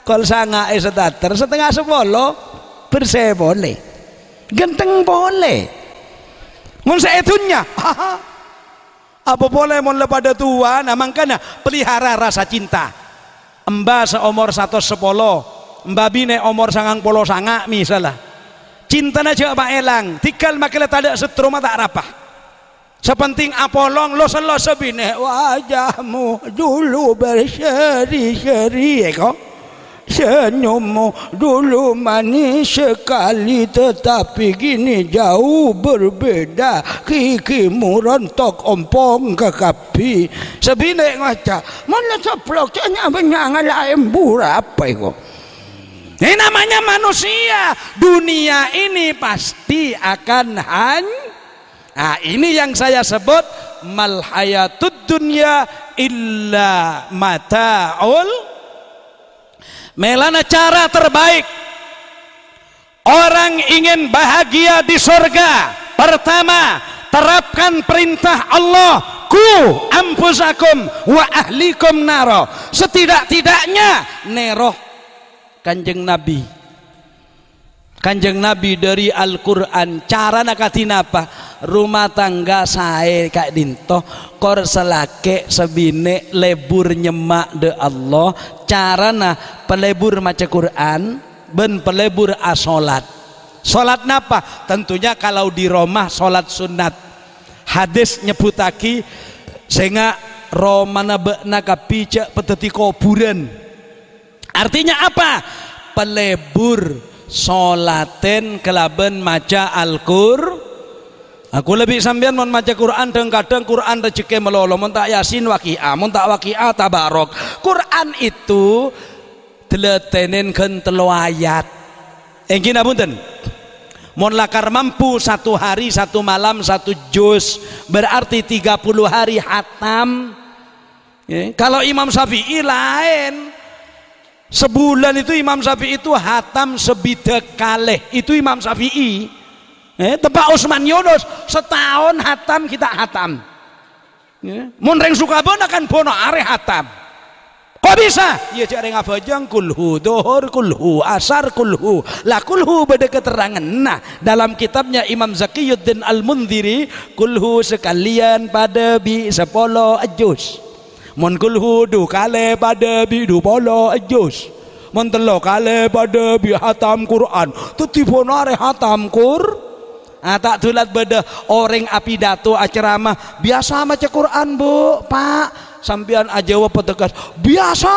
kol sanga sedater setengah 10 Perse boleh. Genteng boleh. Mun saetunnya. Apa boleh mun pada tua, nah makanya pelihara rasa cinta. Emba seumur 110, mbabine umur 99 misalnya. Cintanya coba elang, tikal makanya tak ada setrum tak rapah. Sepenting apolong lo sebine wajahmu dulu berseri-seri kok. Senyummu dulu manis sekali tetapi gini jauh berbeda. Kikimu rontok ompong ke kapi. Sebine ngaca mana ceplok canya benyangan lain berapa kok. Ini namanya manusia. Dunia ini pasti akan Nah ini yang saya sebut mal hayatud dunya illa mata'ul. Melana cara terbaik orang ingin bahagia di surga. Pertama, terapkan perintah Allah, ku anfusakum wa ahlikum naro. Setidak-tidaknya neroh Kanjeng Nabi. Kanjeng Nabi dari Al-Quran. Cara nakatin apa? Rumah tangga saya kak dinto kor selake sebine lebur nyemak de Allah. Carana pelebur maca Quran ben pelebur asolat. Solat napa? Tentunya kalau di rumah solat sunat. Hadis nyebutaki sehingga romana bekna kapica peteti kuburan. Artinya apa? Pelebur solaten kelaben maca Al-Qur'an. Aku lebih sambian mon maca Quran kadang Quran rezeki melolo, mon tak Yasin waqiah, mon tak waqiah tabarok. Quran itu teletenen kan telu ayat. Engkin apunten. Mon lakar mampu 1 hari 1 malam 1 juz berarti 30 hari hatam. Kalau Imam Syafi'i lain. Sebulan itu Imam Syafi'i itu hatam sebidek kalih. Itu Imam Syafi'i. Tempat Utsman Yunus setahun hatam kita hatam. Mun reng Sukabon akan bono are hatam. Kok bisa? Ya cak reng abajang kulhu dohor kulhu asar kulhu. Lah kulhu beda keterangan. Nah dalam kitabnya Imam Zakiyuddin Al-Mundhiri kulhu sekalian pada bi 10 juz. Mun kulhu du kale pada bi 20 juz. Mun telo kale pada bi hatam Quran. Tetibono are hatam Quran. Tak tulat beda orang api dato ceramah biasa maca Quran bu pak sampean aja petegas biasa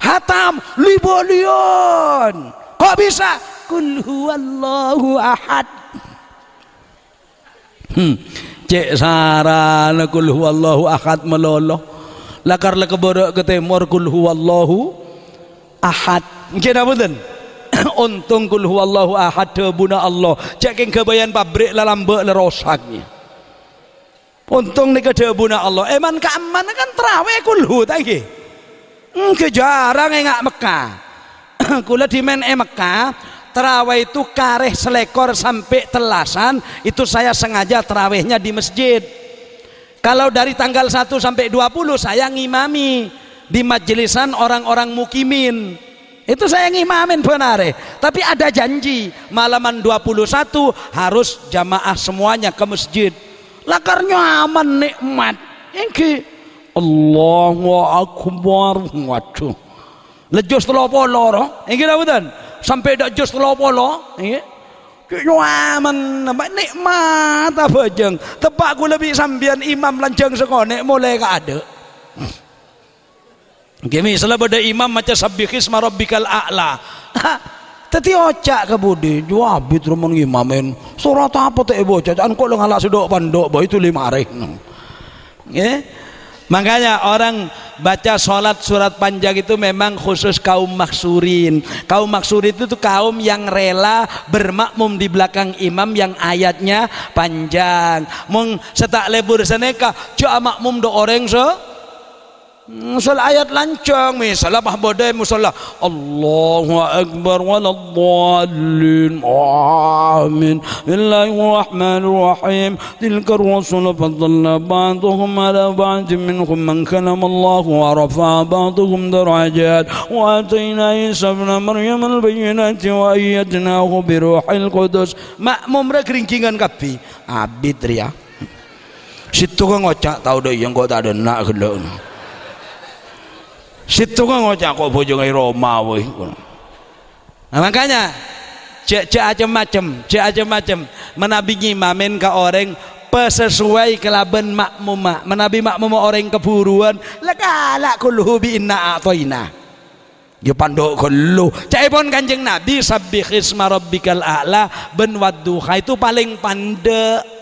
hatam libolion kok bisa kul huwallahu ahad cek sarana kul huwallahu ahad melolo lakar lekeboro ke temor kul huwallahu ahad mungkin apa ten untung kul huwallahu ahad buna Allah ceking kebayan pabrik lalambe lerosaknya untung ni kedebuna Allah eman keaman kan terawih kulhu tadi kejarang engak Mekah kula di men Mekah terawih itu kareh selekor sampai telasan itu saya sengaja terawihnya di masjid. Kalau dari tanggal 1 sampai 20 saya ngimami di majelisan orang-orang mukimin. Itu saya ngimamin benar, tapi ada janji malaman 21 harus jamaah semuanya ke masjid. Lakarnya aman nikmat. Engki Allahu akbar. Waduh. Lejos 30 roh. Engki daputan. Sampai dak jos 30. Nggih. Aman nampak nikmat apa jeng. Tepak ku lebih sambian imam lancang sekone mulai ka ada. Gini misalnya pada imam macam sabbihis marabbikal a'la. Teti ocak ke budi juabit rumah imamin surat apa teh bocah an kok ngalak sedok pandok boy itu 5 hari. Makanya orang baca sholat surat panjang itu memang khusus kaum maksurin. Kaum maksurin itu tuh kaum yang rela bermakmum di belakang imam yang ayatnya panjang. Mung setak lebur seneka cak makmum do orang Misal ayat lancang misalnya bahbodai musalla Allahu akbar waladdallin amin bismillahirrahmanirrahim tilka ar-rusul faddalna ba'dhum ala ba'din minhum man kalama Allah wa rafa'a ba'dhum darajat wa atayna Isa ibn Maryam al-bayyinati wa ayyadnahu bi ruhil qudus. Makmum ra keringkingan kabeh abid ria situ kan ngocak tau deui yang kok tak ada nak gelek situ kan ngocak kok bojo ngai Roma weh. Nah, makanya cek macam menabingi mamen ka orang pesesuai kelaben makmuma menabi makmuma orang keburuan lakala kulhu bi inna a'tayna ya pandok kullu caipun Kanjeng Nabi sabbih isma rabbikal a'la ben wadduha itu paling pandek.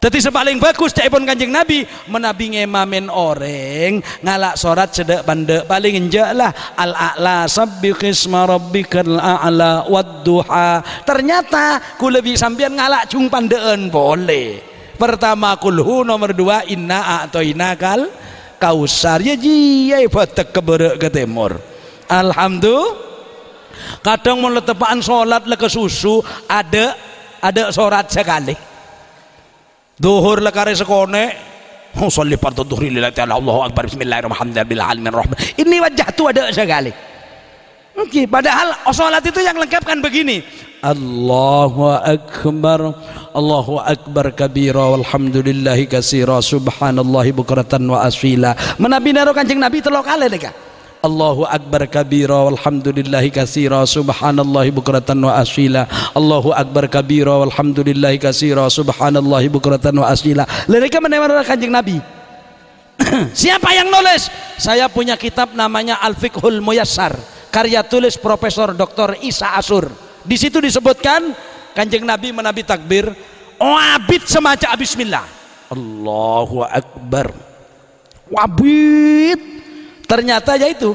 Jadi sepaling bagus caipun Kanjeng Nabi menabi ngemamen orang ngalak sorat sedek pandek paling enjak lah al-a'la sabbih isma rabbikal a'la wadduha. Ternyata ku lebih sampean ngalak cung pandeen boleh. Pertama kulhu, nomor dua inna a'toina kal kausar ya jiyai batek keberek ke timur. Alhamdulillah. Kadang mau letepaan sholat le ke susu ada sorat sekali. Duhur lekare sekone sholli fardhu dhuhri lillahi ta'ala Allahu akbar bismillahirrahmanirrahim. Ini wajah tu ada sekali. Oke, padahal salat itu yang lengkap kan begini. Allahu akbar kabira walhamdulillahi katsira subhanallahi bukratan wa asila. Menabi naro Kanjeng Nabi telo kali deka. Allahu akbar kabira walhamdulillahi katsira subhanallahi bukratan wa asila. Allahu akbar kabira walhamdulillahi katsira subhanallahi bukratan wa asila. Mereka menerima Kanjeng Nabi. Siapa yang nulis? Saya punya kitab namanya Al-Fiqhul Muyassar, karya tulis Profesor Dr. Isa Asur. Di situ disebutkan Kanjeng Nabi menabi takbir wabid semaca bismillah. Allahu akbar wabid. Ternyata ya itu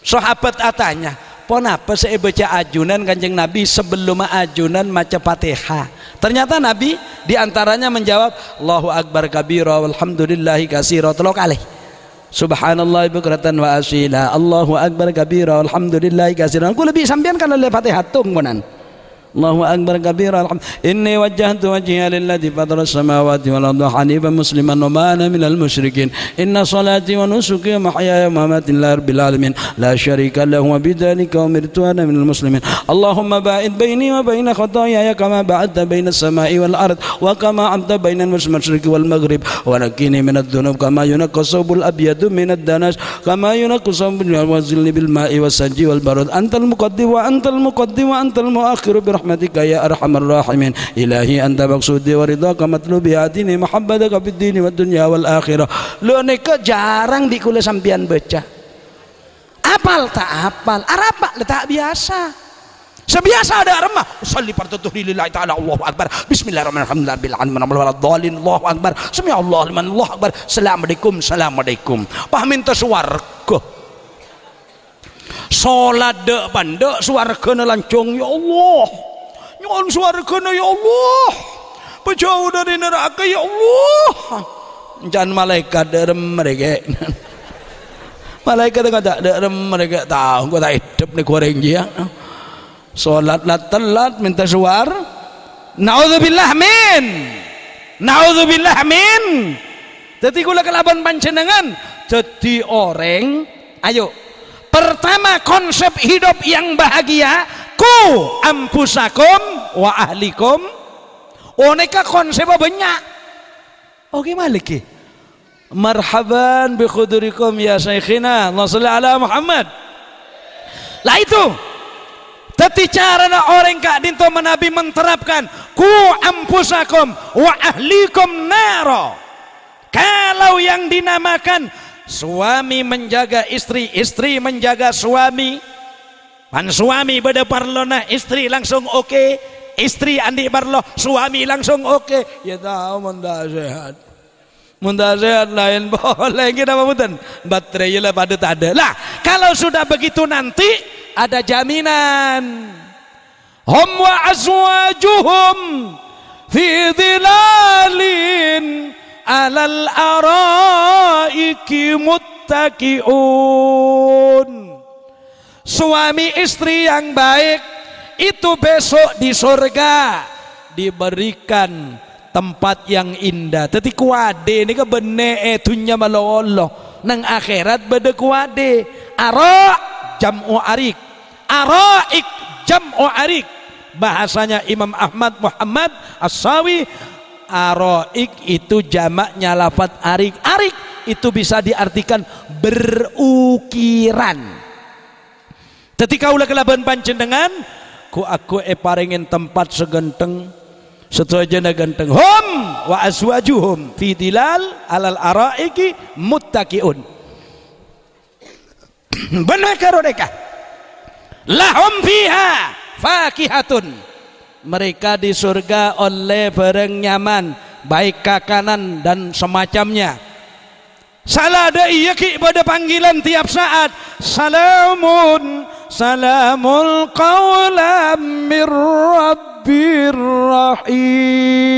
sahabat atanya pon apa saya baca ajunan Kanjeng Nabi sebelum ajunan maca Fatihah. Ternyata Nabi diantaranya menjawab Allahu akbar kabira walhamdulillahi katsira telo kali. Subhanallah bukratan wa asila. Allahu akbar kabira walhamdulillahi katsira. Ku lebih sampean kan oleh Fatihah tung monan. Allahu akbar kabira inni wajjahtu wajhiya lilladzi fatara as-samawati wal arda hanifan musliman wa ma ana minal musyrikin inna salati wa nusuki wa mahyaya wa mamati lillahi rabbil alamin la syarika lahu wa bidzalika umirtu ana minal muslimin. Allahumma ba'id baini wa baina khataaya kama ba'adta baina as-sama'i wal ard wa kama amta baina al-masyriqi wal maghrib wa naqqini minadh dhunub kama yunqqa thawbul abyadu minad danas kama yunqqa thawbul wazilni bil ma'i was-sajji wal barad antal muqaddim wa antal muakhir rahmatika ya arhamar rahimin. Ilahi anta maksudi wa ridhaka matlubi atini mahabbataka fid dini wad dunya wal akhirah. Lo nika jarang dikule sampean baca. Apal tak apal, arapa letak biasa. Sebiasa ada remah. Sholli fardhu dhuhri lillahi ta'ala Allahu akbar. Bismillahirrahmanirrahim. Allahu akbar. Sami Allahu liman Allahu akbar. Assalamualaikum. Pahamin ta swarga. Salat dek pandek swargane lancung ya Allah. Nyuwun swargane ya Allah. Jauh dari neraka ya Allah. Jangan malaikat derem mereka. Malaikat enggak derem mereka tahu gua tak hidup ni goreng dia. Salat lat telat minta suar. Naudzubillah min. Naudzubillah min. Dadi kula kelaban panjenengan jadi orang ayo. Pertama konsep hidup yang bahagia ku ampusakum wa ahlikum. Oneka konsep banyak. Oke maliki. Marhaban bi khudurikum ya syekhina. Allahumma shalli ala Muhammad. Lah itu. Teti cara orang kak dinto menabi menterapkan ku ampusakum wa ahlikum naro. Kalau yang dinamakan suami menjaga istri, istri menjaga suami. Pan suami beda parlona istri langsung oke, istri andi parlo suami langsung oke. Ya tahu munda sehat. Munda sehat lain boleh kita apa bukan? Baterai lah pada tak ada. Lah kalau sudah begitu nanti ada jaminan. Hum wa azwajuhum fi dhilalin alal arai araiki muttaqiun. Suami istri yang baik itu besok di surga diberikan tempat yang indah. Teti kuade ni ke bene dunya malolo nang akhirat bede kuade. Ara jam'u arik, araik jam'u arik. Bahasanya Imam Ahmad Muhammad As-Sawi, araik itu jamaknya lafaz arik. Arik itu bisa diartikan berukiran. Ketika ulah kelaban panjenengan ku aku paringin tempat segenteng setuajana genteng hum wa azwajuhum fi dilal alal araiki muttaqiun. Benar karo mereka lahum fiha fakihatun, mereka di surga oleh barang nyaman baik kakanan dan semacamnya. Salah ada iya ki pada panggilan tiap saat, salamun salamul qawlam mir rabbir rahim.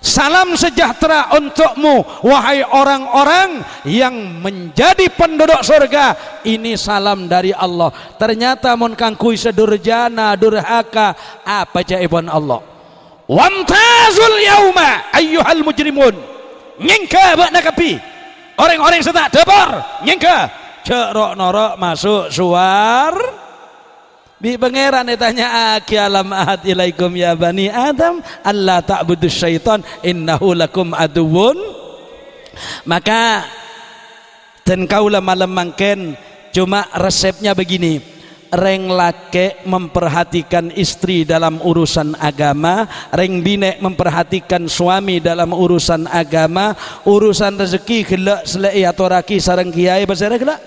Salam sejahtera untukmu wahai orang-orang yang menjadi penduduk surga. Ini salam dari Allah. Ternyata mun kangkui sedurjana durhaka apa jaibon Allah. Wamtazul yauma ayyuhal mujrimun. Nyengka bak nakapi orang-orang setak debor nyengka cerok norok masuk suar bi pangeran ditanya aki alam ahad ilaikum ya bani adam alla ta'budus syaitan innahu lakum aduwwun. Maka dan kaulah malam mangken cuma resepnya begini. Reng lake memperhatikan istri dalam urusan agama, reng bine memperhatikan suami dalam urusan agama, urusan rezeki gelak selai atau raki sareng kiai basara gelak.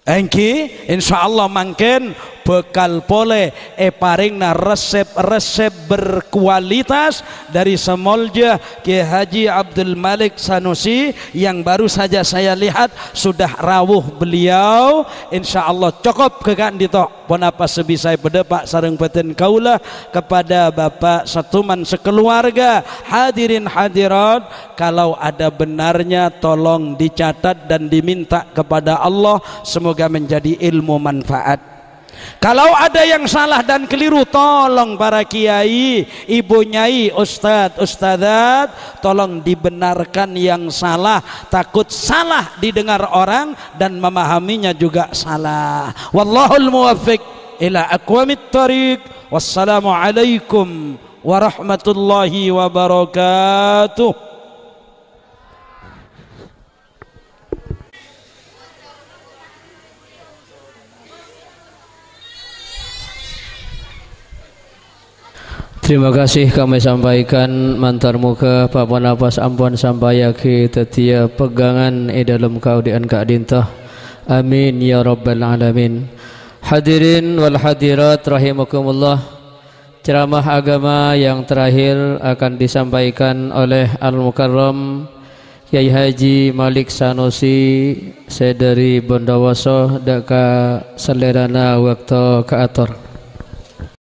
Engki insyaallah mangken bekal pole paringna resep-resep berkualitas dari Semolja Kiai Haji Abdul Malik Sanusi yang baru saja saya lihat sudah rawuh beliau. Insyaallah cukup kekan dito pun apa sebisai pedepak sareng peten kaulah kepada bapak satuman sekeluarga. Hadirin hadirat, kalau ada benarnya tolong dicatat dan diminta kepada Allah semoga menjadi ilmu manfaat. Kalau ada yang salah dan keliru tolong para kiai, ibu nyai, ustadz, ustadzat tolong dibenarkan yang salah, takut salah didengar orang dan memahaminya juga salah. Wallahul muwaffiq ila aqwamit thariq. Wassalamualaikum warahmatullahi wabarakatuh. Terima kasih kami sampaikan mantar muka Pak Napas ampun sampai ki tetia pegangan dalam kau di angka dintah. Amin ya rabbal alamin. Hadirin wal hadirat rahimakumullah. Ceramah agama yang terakhir akan disampaikan oleh Al-Mukarram Kiai Haji Malik Sanusi saya dari Bondowoso daka selerana waktu keatur.